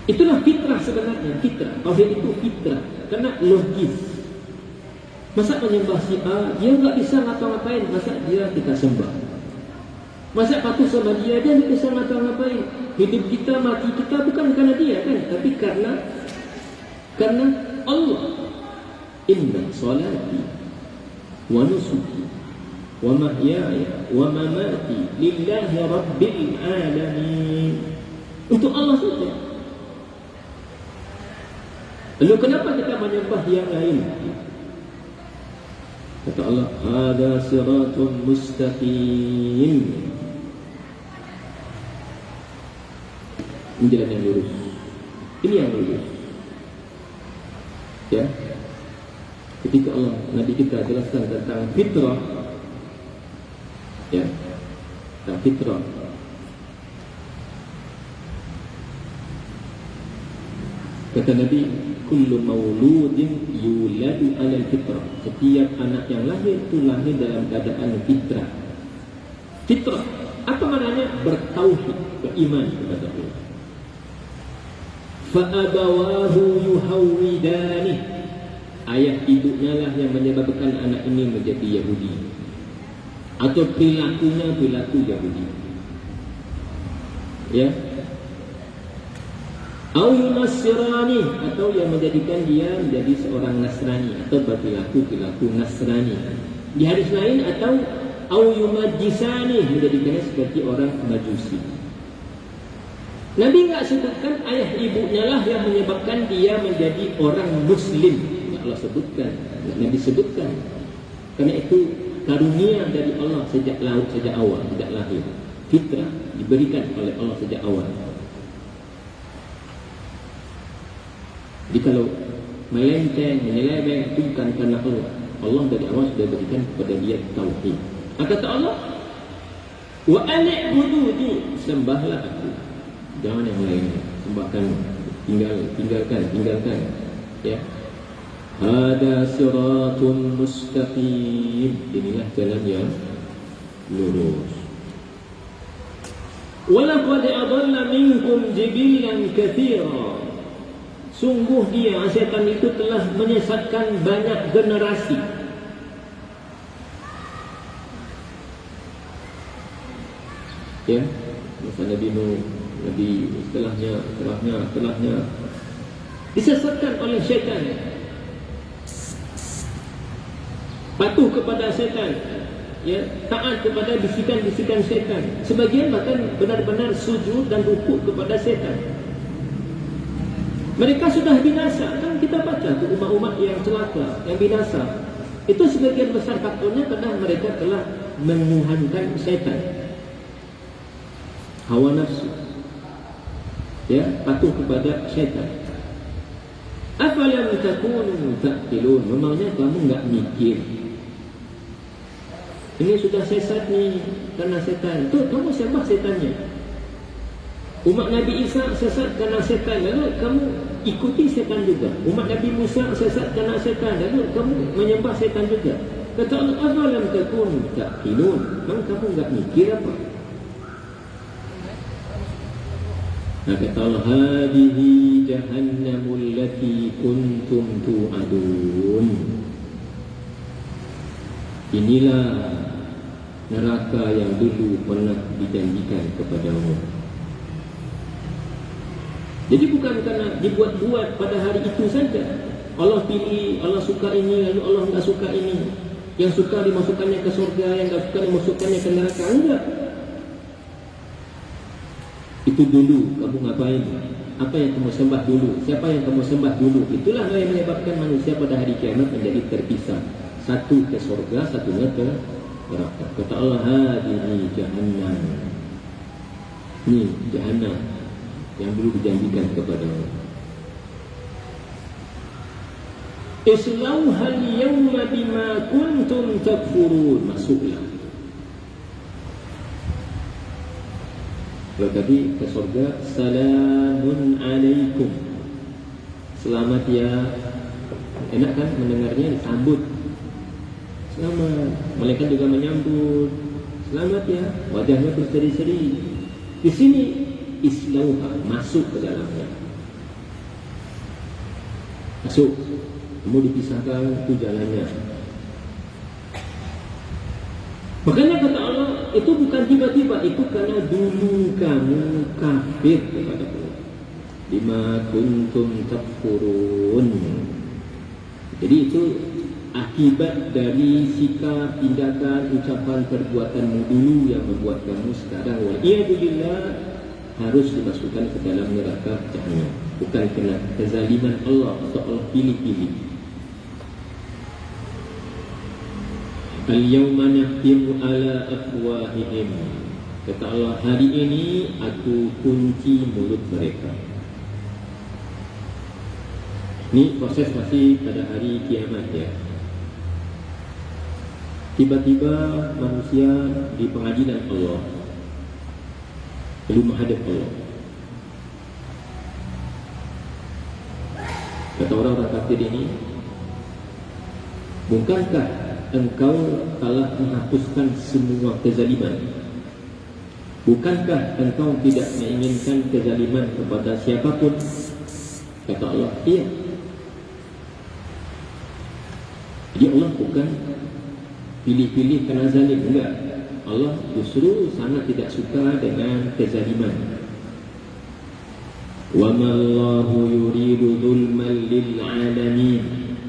Itulah fitrah sebenarnya, fitrah. Tauhid itu fitrah, karena logis. Masa menyembah si A, dia enggak bisa ngapa-ngapain, masa dia kita sembah? Masa patuh sama dia enggak bisa ngapa-ngapain? Hidup kita, mati kita bukan karena dia kan, tapi karena Allah. Inna salati wa nusuki wa mahyaya wa mamati lillahi rabbil alamin. Untuk Allah saja. Lalu kenapa kita menyembah yang lain? Kata Allah, hada siratun mustaqim. Ini jalan yang lurus. Ini yang lurus. Ya. Ketika Allah, Nabi kita jelaskan tentang fitrah, ya, tentang fitrah. Kata Nabi, kullu mauludin yuladu 'alal fitrah. Setiap anak yang lahir itu lahir dalam keadaan fitrah. Fitrah apa maknanya? Bertauhid, beriman kepada Allah. Fa abawahu yuhawidani. Ayah ibunya lah yang menyebabkan anak ini menjadi Yahudi, atau perilakunya perilaku Yahudi. Ya. Au Nasrani, atau yang menjadikan dia menjadi seorang Nasrani atau berperilaku Nasrani. Di hadis lain, atau au yumajjisani, menjadikannya seperti orang Majusi. Nabi enggak sebutkan ayah ibunya lah yang menyebabkan dia menjadi orang Muslim. Allah sebutkan, Nabi sebutkan. Karena itu karunia dari Allah sejak awal, sejak lahir. Fitrah diberikan oleh Allah sejak awal. Jadi kalau melenceng, menyeleweng, itu bukan karena Allah. Allah dari awal sudah berikan kepada dia tauhid. Kata Allah, wa ani'buduni, sembahlah aku, jangan yang lain. Sembahkan, tinggalkan. Ya. Hada siratun mustaqim. Inilah jalan yang lurus. Walaqad adalla minkum jibilan katsira. Sungguh dia, syaitan itu telah menyesatkan banyak generasi. Ya, masa Nabi Nuh, Nabi setelahnya disesatkan oleh syaitan. Patuh kepada syaitan, ya, taat kepada bisikan-bisikan syaitan. Sebagian bahkan benar-benar sujud dan rukuk kepada syaitan. Mereka sudah binasa. Kan kita baca tu umat-umat yang celaka, yang binasa. Itu sebagian besar faktornya karena mereka telah menuhankan syaitan, hawa nafsu. Ya, patuh kepada syaitan. Afalam takunu ta'qilun? Memangnya kamu enggak mikir? Ini sudah sesat ni karena syaitan. Tu kamu sembah syaitannya. Umat Nabi Isa sesat karena syaitan, lalu kamu ikuti syaitan juga. Umat Nabi Musa sesat karena syaitan, lalu kamu menyembah syaitan juga. Kata Allah, afalam takunu ta'qilun? Memang kamu enggak mikir apa? Nah, kata Allah, hadihi jahannamul lati kuntum tu'adun. Inilah neraka yang dulu pernah dijanjikan kepadamu. Jadi bukan karena dibuat-buat pada hari itu saja. Allah pilih, Allah suka ini, lalu Allah enggak suka ini. Yang suka dimasukkannya ke surga, yang enggak suka dimasukkannya ke neraka. Enggak. Itu dulu kamu ngapain? Apa yang kamu sembah dulu? Siapa yang kamu sembah dulu? Itulah yang menyebabkan manusia pada hari kiamat menjadi terpisah. Satu ke surga, satunya ke neraka. Kata Allah, hadihi jahannam. Ini jahannam yang dulu dijanjikan kepada Allah. Islauhal yawma bima kuntum takfurun. Masuklah. Kalau tadi ke surga, salamun alaikum, selamat ya. Enak kan mendengarnya, disambut, selamat. Malaikat juga menyambut, selamat ya. Wajahnya berseri-seri. Di sini islauha, masuk ke dalamnya. Masuk. Kamu dipisahkan, itu jalannya. Makanya kata Allah, itu bukan tiba-tiba, itu karena dulu kamu kafir kepada Allah. Bima kuntum takfurun. Jadi itu akibat dari sikap, tindakan, ucapan, perbuatanmu dulu yang membuat kamu sekarang waliyadzubillah harus dimasukkan ke dalam neraka jahannam. Bukan kerana kezaliman Allah atau Allah pilih-pilih. Al-yawma nakhtimu ala afwahihim. Kata Allah, hari ini aku kunci mulut mereka. Ini proses masih pada hari kiamat ya. Tiba-tiba manusia di pengadilan Allah, belum menghadap Allah. Kata orang-orang kafir ini, bukankah engkau telah menghapuskan semua kezaliman? Bukankah engkau tidak menginginkan kezaliman kepada siapapun? Kata Allah, iya. Jadi Allah bukan pilih-pilih kerana zalim, enggak. Allah justru sangat tidak suka dengan kezaliman. Wa ma Allahu yuridu dzulman lil alamin.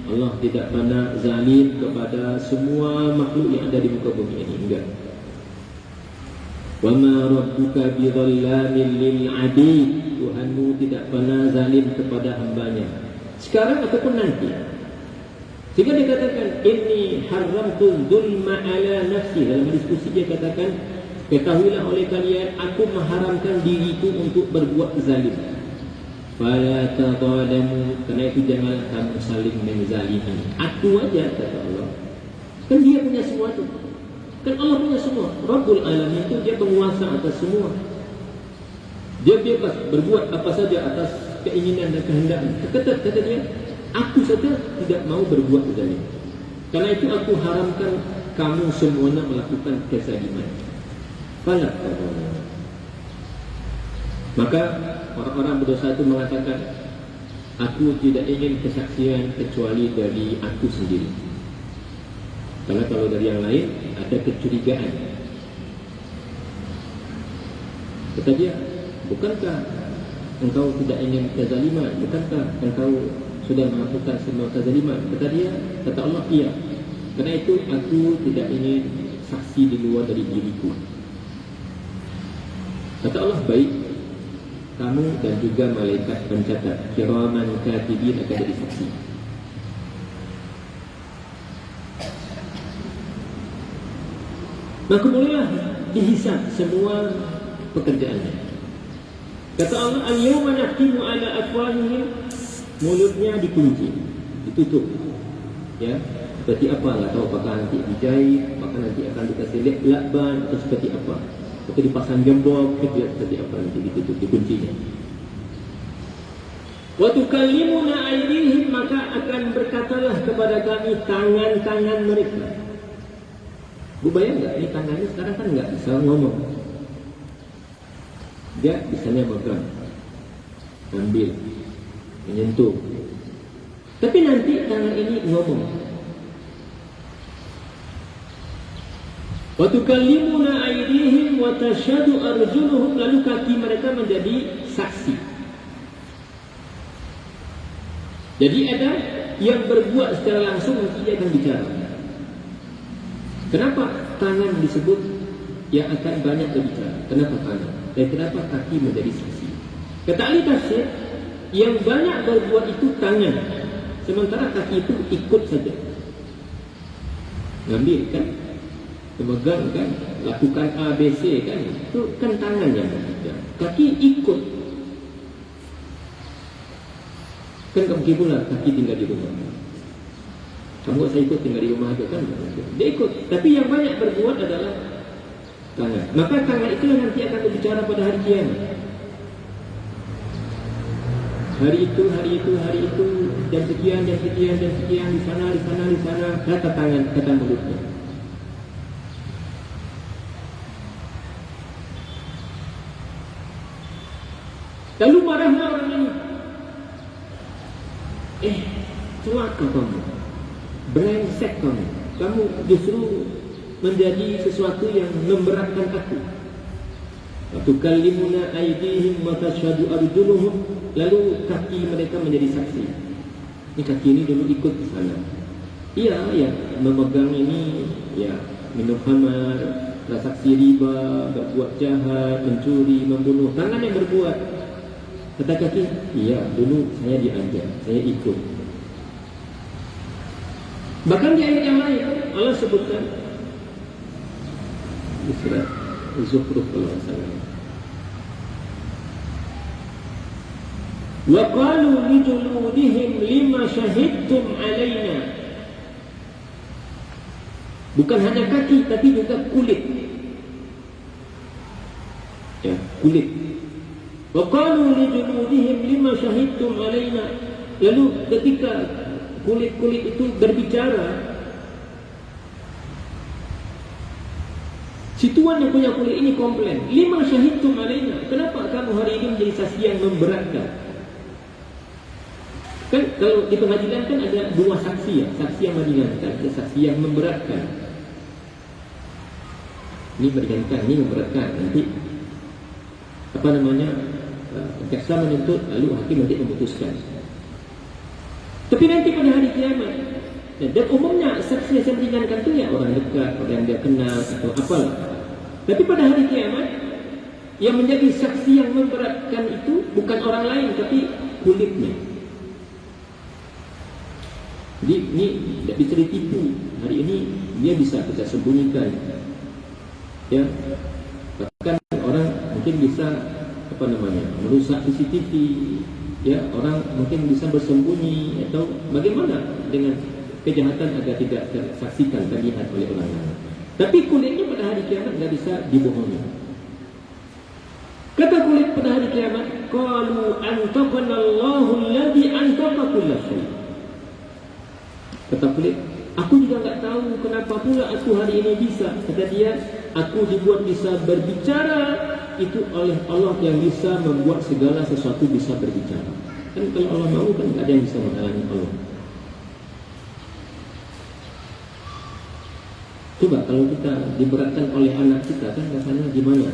Allah tidak pernah zalim kepada semua makhluk yang ada di muka bumi ini, enggak. Wa ma rabbuka bidzallamin lil 'abid. Tuhanmu tidak pernah zalim kepada hambanya, sekarang ataupun nanti. Sehingga dia katakan, inni haramtu dzulma ala nafsi. Dalam diskusi dia katakan, ketahuilah oleh kalian, aku mengharamkan diriku untuk berbuat zalim. Fala tadalamu, kerana itu janganlah kamu saling menzalimi. Aku aja, kata Allah. Kan dia punya semua itu. Kan Allah punya semua. Rabbul Alamin itu dia penguasa atas semua. Dia bebas berbuat apa saja atas keinginan dan kehendaknya. Kata dia, aku saja tidak mau berbuat zalim. Karena itu aku haramkan kamu semuanya melakukan kezaliman. Fala tadalamu. Maka orang-orang berdosa itu mengatakan, aku tidak ingin kesaksian kecuali dari aku sendiri. Karena kalau dari yang lain ada kecurigaan. Kata dia, bukankah engkau tidak ingin kezaliman? Bukankah engkau sudah menghapuskan semua kezaliman? Kata dia, kata Allah, iya. Karena itu aku tidak ingin saksi di luar dari diriku. Kata Allah, baik. Kamu dan juga malaikat pencatat kiraman katibin akan jadi saksi. Maka bolehlah dihisab semua pekerjaannya. Kata Allah, al-yawma nakhtimu ala afwahihim, mulutnya dikunci, ditutup. Ya, seperti apa? Enggak tahu apakah nanti dijahit, apakah nanti akan dikasih lakban atau seperti apa. Atau dipasang gembok, seperti apa nanti ditutup, dikuncinya. Wa tukallimuna aydihim, maka akan berkatalah kepada kami tangan-tangan mereka. Bu bayang enggak, ini tangannya sekarang kan enggak bisa ngomong. Dia bisanya megang, ambil, menyentuh. Tapi nanti tangan ini ngomong. Wa tukallimuna aydihim wa tashhadu arjuluhum, lalu kaki mereka menjadi saksi. Jadi ada yang berbuat secara langsung, nanti dia akan bicara. Kenapa tangan disebut yang akan banyak berbicara? Kenapa tangan? Dan kenapa kaki menjadi saksi? Kata ahli tafsir, yang banyak berbuat itu tangan, sementara kaki itu ikut saja. Ngambil kan, memegang kan, lakukan A, B, C kan, itu kan tangan yang bekerja. Kaki ikut. Kan tak mungkin pula kaki tinggal di rumah. Kamu saya ikut tinggal di rumah aja kan? Dia ikut. Tapi yang banyak berbuat adalah tangan. Maka tangan itu nanti akan berbicara pada hari kiamat. Hari itu, jam sekian, di sana, kata tangan, kata mulutnya. Lalu marahlah orang ini. Celaka kamu, brengsek kamu. Kamu justru menjadi sesuatu yang memberatkan aku. Tukallimuna aydihim wa tashhadu arjuluhum, lalu kaki mereka menjadi saksi. Ini kaki ini dulu ikut ke sana. Iya, yang memegang ini ya minum khamar, transaksi riba, berbuat jahat, mencuri, membunuh. Tangan yang berbuat. Kata kaki, iya dulu saya diajar, saya ikut. Bahkan di ayat yang lain Allah sebutkan di surat Az-Zukhruf Allah SWT, wa qalu li juludihim lima syahidtum alaina. Bukan hanya kaki tapi juga kulit. Ya, kulit. Wa qalu li juludihim lima syahidtum alaina. Lalu ketika kulit-kulit itu berbicara, si tuan yang punya kulit ini komplain, lima syahidtum alaina, kenapa kamu hari ini menjadi saksi yang memberatkan? Kan kalau di pengadilan kan ada dua saksi ya, saksi yang meringankan, ada saksi yang memberatkan. Ini meringankan, ini memberatkan. Nanti apa namanya, jaksa menuntut, lalu hakim nanti memutuskan. Tapi nanti pada hari kiamat, dan umumnya saksi yang meringankan itu ya orang dekat, orang yang dia kenal atau apalah. Tapi pada hari kiamat, yang menjadi saksi yang memberatkan itu bukan orang lain, tapi kulitnya. Jadi ini tidak bisa ditipu. Hari ini dia bisa kita sembunyikan, ya. Bahkan orang mungkin bisa apa namanya, merusak CCTV, ya. Orang mungkin bisa bersembunyi atau bagaimana dengan kejahatan agar tidak tersaksikan, terlihat oleh orang lain. Tapi kulitnya pada hari kiamat tidak bisa dibohongi. Kata kulit pada hari kiamat, qalu antaqana Allahu alladhi antaqa kulla syai'. Kata kulit, aku juga enggak tahu kenapa pula aku hari ini bisa. Kata dia, aku dibuat bisa berbicara itu oleh Allah yang bisa membuat segala sesuatu bisa berbicara. Kan kalau Allah mau kan enggak ada yang bisa menghalangi Allah. Coba kalau kita diberatkan oleh anak kita, kan rasanya gimana?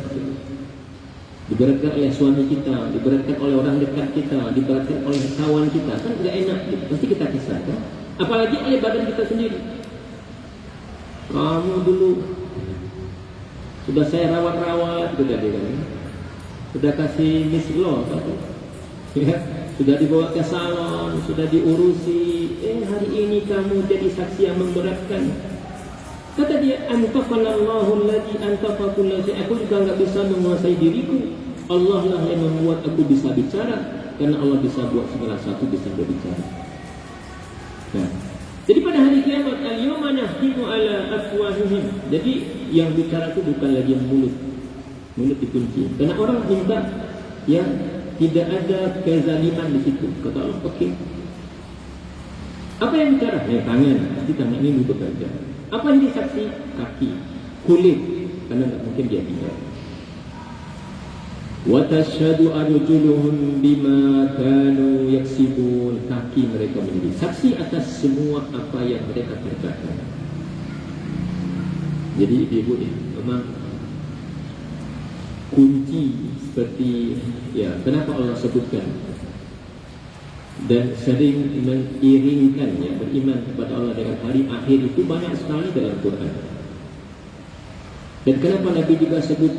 Diberatkan oleh suami kita, diberatkan oleh orang dekat kita, diberatkan oleh kawan kita, kan enggak enak. Pasti kita kisah kan? Apalagi oleh badan kita sendiri. Kamu dulu sudah saya rawat-rawat, sudah dia kan? Sudah kasih mislo, ya, sudah dibawa ke salon, sudah diurusi. Hari ini kamu jadi saksi yang memberatkan. Kata dia, antaqanallahu alladhi antaqa kulla syai'. Aku juga enggak bisa menguasai diriku. Allah lah yang membuat aku bisa bicara, karena Allah bisa buat segala sesuatu bisa berbicara. Nah, jadi pada hari kiamat, al-yawma nahtimu ala afwahihim. Jadi yang bicara itu bukan lagi mulut. Mulut dikunci. Karena orang minta yang tidak ada kezaliman di situ. Kata Allah, okey. Apa yang bicara? Ya, tangan. Pasti tangan ini bekerja. Apa yang disaksi? Kaki, kulit. Karena tidak mungkin dia tinggal. Wa tashhadu arjuluhum bima kanu yaksibun. Kaki mereka menjadi saksi atas semua apa yang mereka kerjakan. Jadi ibu memang kunci seperti ya, kenapa Allah sebutkan dan sering mengiringkan ya, beriman kepada Allah dengan hari akhir itu banyak sekali dalam Quran. Dan kenapa Nabi juga sebut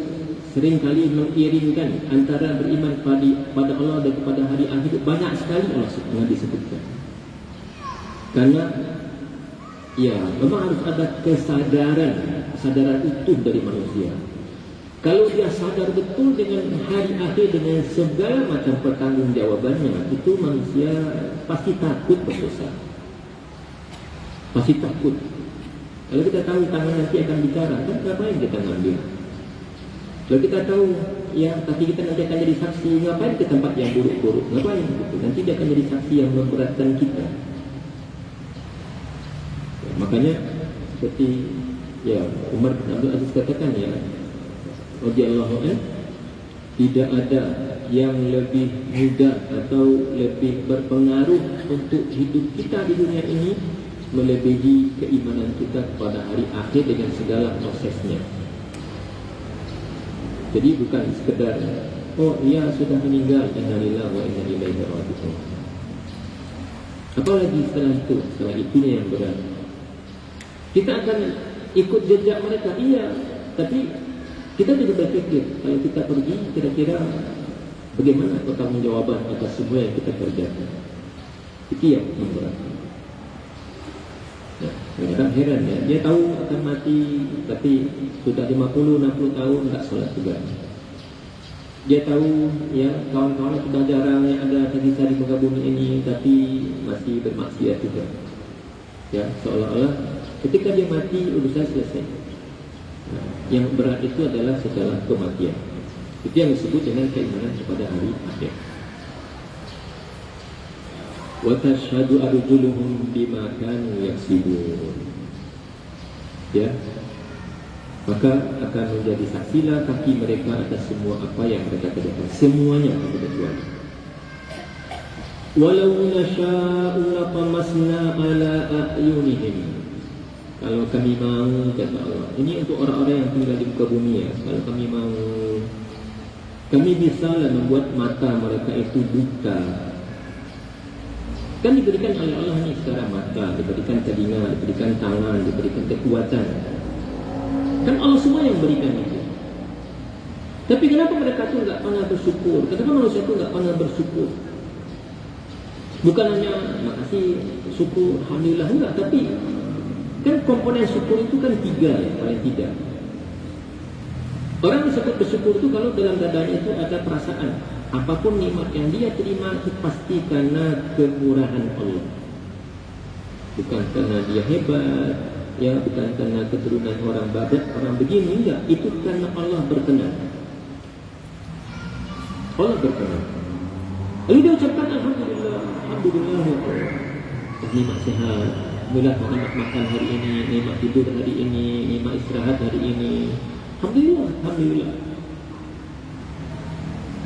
sering kali mengiringkan antara beriman pada Allah dan kepada hari akhir, banyak sekali Allah disebutkan. Karena ya memang harus ada kesadaran utuh dari manusia. Kalau dia sadar betul dengan hari akhir, dengan segala macam pertanggungjawabannya, itu manusia pasti takut berdosa. Pasti takut. Kalau kita tahu tangan nanti akan bicara, kan ngapain kita ngambil? Kalau kita tahu ya kaki kita nanti akan jadi saksi, ngapain ke tempat yang buruk-buruk? Ngapain gitu? Nanti dia akan jadi saksi yang memberatkan kita. Ya, makanya seperti ya Umar bin Abdul Aziz katakan ya, radhiyallahu anhu, tidak ada yang lebih mudah atau lebih berpengaruh untuk hidup kita di dunia ini melebihi keimanan kita kepada hari akhir dengan segala prosesnya. Jadi bukan sekedar oh dia sudah meninggal, innalillahi wa inna ilaihi raji'un. Apalagi setelah itunya yang berat. Kita akan ikut jejak mereka, iya, tapi kita juga berpikir kalau kita pergi kira-kira bagaimana pertanggungjawaban atas semua yang kita kerjakan. Itu yang memberatkan. Kadang heran ya, dia tahu akan mati, tapi sudah 50-60 tahun enggak sholat juga. Dia tahu ya kawan-kawan sudah jarang yang ada tersisa di muka bumi ini, tapi masih bermaksiat juga. Ya seolah-olah ketika dia mati urusan selesai. Nah, yang berat itu adalah setelah kematian. Itu yang disebut dengan keimanan kepada hari akhir. wa tashhadu arjuluhum bima kanu yaksibun. Ya, maka akan menjadi saksilah kaki mereka atas semua apa yang mereka kerjakan, semuanya tanpa kecuali. Walau nasha'u latamasna ala a'yunihim. Kalau kami mau, kata Allah, ini untuk orang-orang yang tinggal di muka bumi ya. Kalau kami mau, kami bisalah membuat mata mereka itu buta. Kan diberikan oleh Allah ini sekarang mata, diberikan telinga, diberikan tangan, diberikan kekuatan. Kan Allah semua yang berikan itu. Tapi kenapa mereka tu enggak pernah bersyukur? Kenapa manusia tu enggak pernah bersyukur? Bukan hanya makasih, syukur, alhamdulillah enggak, tapi kan komponen syukur itu kan 3 ya, paling tidak. Orang disebut bersyukur itu kalau dalam dadanya itu ada perasaan apapun nikmat yang dia terima itu pasti karena kemurahan Allah. Bukan karena dia hebat, ya, bukan karena keturunan orang badat, orang begini, enggak. Itu karena Allah berkenan. Allah berkenan. Lalu dia ucapkan alhamdulillah, alhamdulillah ya Allah. Nikmat sehat, alhamdulillah nikmat makan hari ini, nikmat tidur hari ini, nikmat istirahat hari ini. Alhamdulillah, alhamdulillah.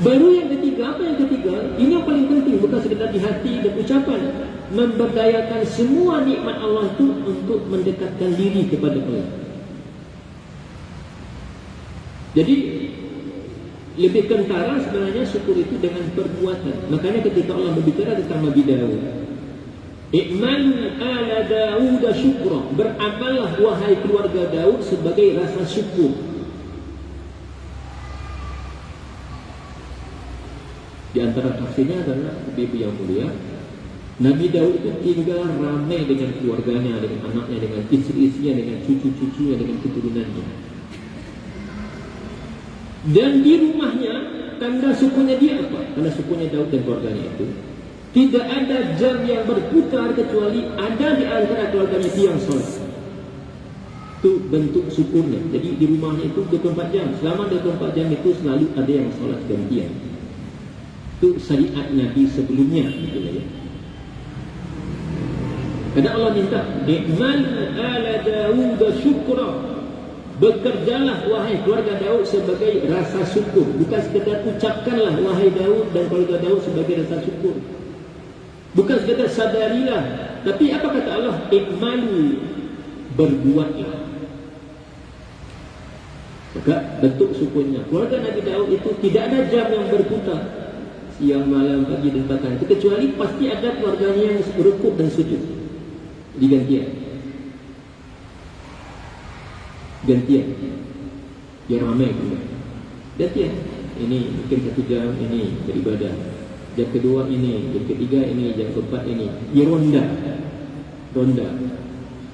Baru yang ketiga, apa yang ketiga? Ini yang paling penting, bukan sekedar di hati dan ucapan. Memberdayakan semua nikmat Allah itu untuk mendekatkan diri kepada Allah. Jadi lebih kentara sebenarnya syukur itu dengan perbuatan. Makanya ketika Allah berbicara tentang Nabi Daud, I'malu ala Daud syukra, beramallah wahai keluarga Daud sebagai rasa syukur. Di antara tafsirnya adalah ibu yang mulia, Nabi Daud itu tinggal ramai dengan keluarganya, dengan anaknya, dengan istri-istrinya, dengan cucu-cucunya, dengan keturunannya. Dan di rumahnya, tanda syukurnya dia apa? Tanda syukurnya Daud dan keluarganya itu, tidak ada jam yang berputar kecuali ada di antara keluarganya dia yang sholat. Itu bentuk syukurnya. Jadi di rumahnya itu 24 jam. Selama 24 jam itu selalu ada yang sholat gantian. Itu syariat Nabi sebelumnya, gitu ya. Karena Allah minta, "I'mal ala Daud syukra." Bekerjalah wahai keluarga Daud sebagai rasa syukur. Bukan sekadar ucapkanlah wahai Daud dan keluarga Daud sebagai rasa syukur. Bukan sekadar sadarilah. Tapi apa kata Allah? I'malu, berbuatlah. Maka bentuk syukurnya keluarga Nabi Daud itu tidak ada jam yang berputar, siang, malam, pagi dan petang, kecuali pasti ada keluarganya yang rukuk dan sujud. Digantian. Gantian. Dia ramai juga. Gantian. Ini mungkin 1 jam ini beribadah. Jam kedua ini, jam ketiga ini, jam keempat ini. Dia ronda. Ronda.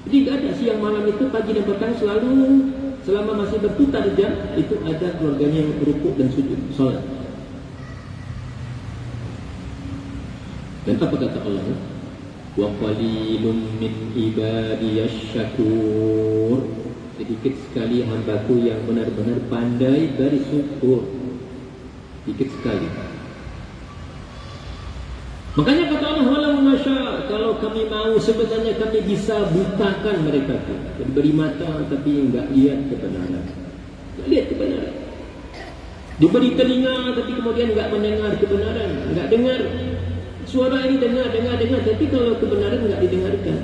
Jadi tidak ada siang malam itu, pagi dan petang selalu, selama masih berputar jam, itu ada keluarganya yang rukuk dan sujud, salat. Dan apa kata Allah? Wa qalilum min ibadiyash syakur. Sedikit sekali hambaku yang benar-benar pandai bersyukur. Sedikit sekali. Makanya kata Allah, walau nasya, kalau kami mau sebenarnya kami bisa butakan mereka itu. Diberi mata tapi enggak lihat kebenaran. Enggak lihat kebenaran. Diberi telinga tapi kemudian enggak mendengar kebenaran, enggak dengar. Suara ini dengar, tapi kalau kebenaran enggak didengarkan.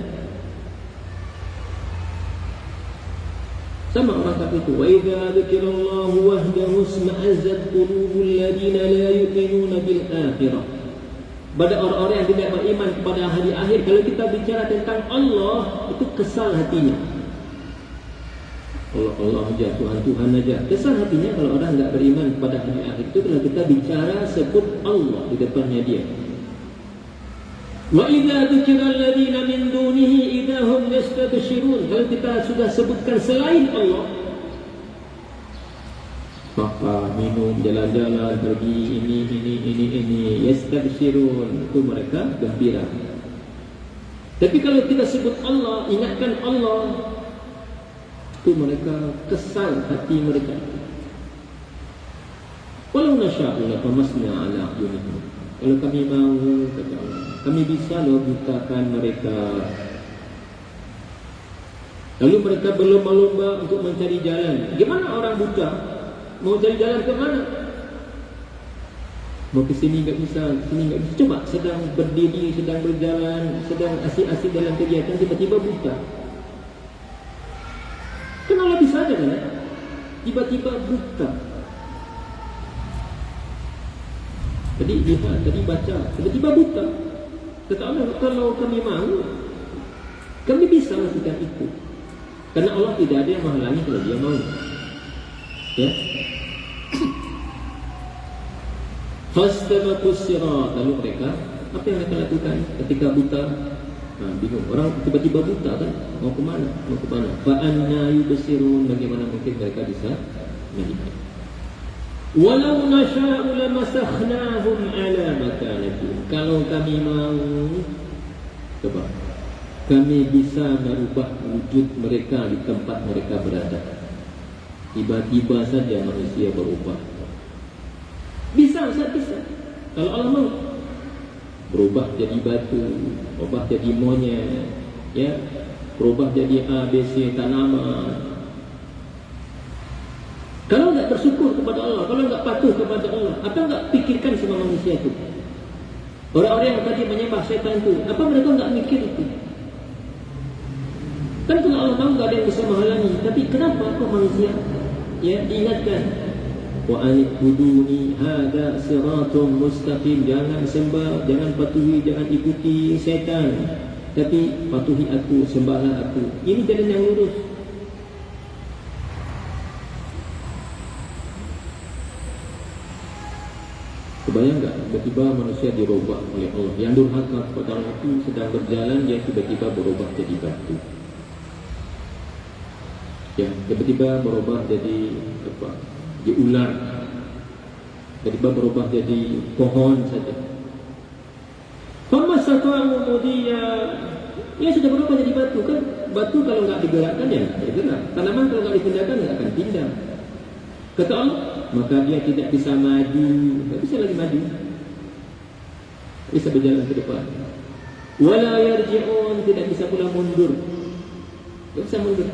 Sama orang kafir itu. Wa idza dzikirallahu wahdahu isma'azzat qulubul ladina la yu'minuna bil akhirah. Pada orang-orang yang tidak beriman kepada hari akhir, kalau kita bicara tentang Allah, itu kesal hatinya. Allah aja, Tuhan aja. Kesal hatinya kalau orang enggak beriman kepada hari akhir itu. Kalau kita bicara sebut Allah di depannya dia. Wa idza dzikral ladzina min dunihi idahum yastabshirun. Kalau kita sudah sebutkan selain Allah, makan, minum, jalan-jalan, pergi ini, yastabshirun, itu mereka gembira. Tapi kalau kita sebut Allah, ingatkan Allah, itu mereka kesal hati mereka. Walau nasya'u lamasna ala a'yunihim. Kalau kami mau, kata Allah, kami bisa loh butakan mereka. Lalu mereka berlomba-lomba untuk mencari jalan. Gimana orang buta mau cari jalan ke mana? Mau ke sini nggak bisa, ke sini nggak bisa. Coba sedang berdiri, sedang berjalan, sedang asik-asik dalam kegiatan, tiba-tiba buta. Kan Allah bisa aja kan? Tiba-tiba buta. Tadi lihat, tadi baca, tiba-tiba buta. Kata Allah, kalau kami mahu, kami bisa lakukan itu. Karena Allah tidak ada yang menghalangi kalau Dia mau. Ya. Fastabaqus sirat, lalu mereka apa yang mereka lakukan ketika buta? Bingung. Orang tiba-tiba buta kan, mau ke mana? Mau ke mana? Fa anna yubsirun, bagaimana mungkin mereka bisa melihat? Walau nasha'u lamasakhnahum ala makanatihim. Kalau kami mau, coba kami bisa merubah wujud mereka di tempat mereka berada. Tiba-tiba saja manusia berubah. Bisa, bisa. Kalau Allah mau berubah jadi batu, berubah jadi monyet, ya, berubah jadi ABC tanaman. Kalau enggak bersyukur kepada Allah, kalau enggak patuh kepada Allah, apa enggak pikirkan sama manusia itu? Orang-orang yang tadi menyembah syaitan itu, apa mereka enggak mikir itu? Kan kalau Allah tahu enggak ada yang bisa menghalangi, tapi kenapa kok manusia ya diingatkan? Wa anibuduni hada siratum mustaqim, jangan sembah, jangan patuhi, jangan ikuti syaitan, tapi patuhi aku, sembahlah aku. Ini jalan yang lurus. Kebayang enggak tiba-tiba manusia dirubah oleh Allah? Yang durhaka kepada Allah itu sedang berjalan, dia tiba-tiba berubah jadi batu. Ya, tiba-tiba berubah jadi apa? Jadi ular. Tiba-tiba berubah jadi pohon saja. Famasata'u mudiya. Ya sudah berubah jadi batu kan? Batu kalau enggak digerakkan ya bergerak. Tanaman kalau enggak dipindahkan enggak akan pindah. Kata Allah, maka dia tidak bisa maju, tidak bisa lagi maju, bisa berjalan ke depan. Wala yarji'un, tidak bisa pula mundur, tidak bisa mundur.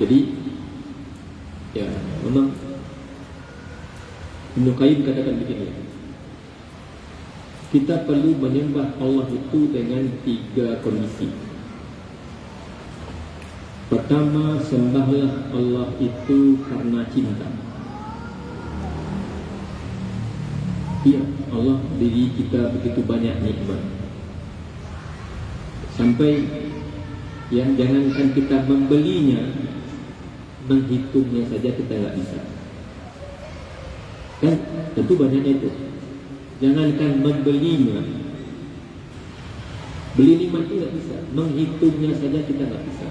Jadi, ya memang Ibnu Qayyim katakan begini, kita perlu menyembah Allah itu dengan 3 kondisi. Pertama, sembahlah Allah itu karena cinta. Ya, Allah beri kita begitu banyak nikmat. Sampai yang jangankan kita membelinya, menghitungnya saja kita nggak bisa. Kan tentu banyaknya itu. Jangankan membelinya, beli nikmat itu nggak bisa, menghitungnya saja kita nggak bisa.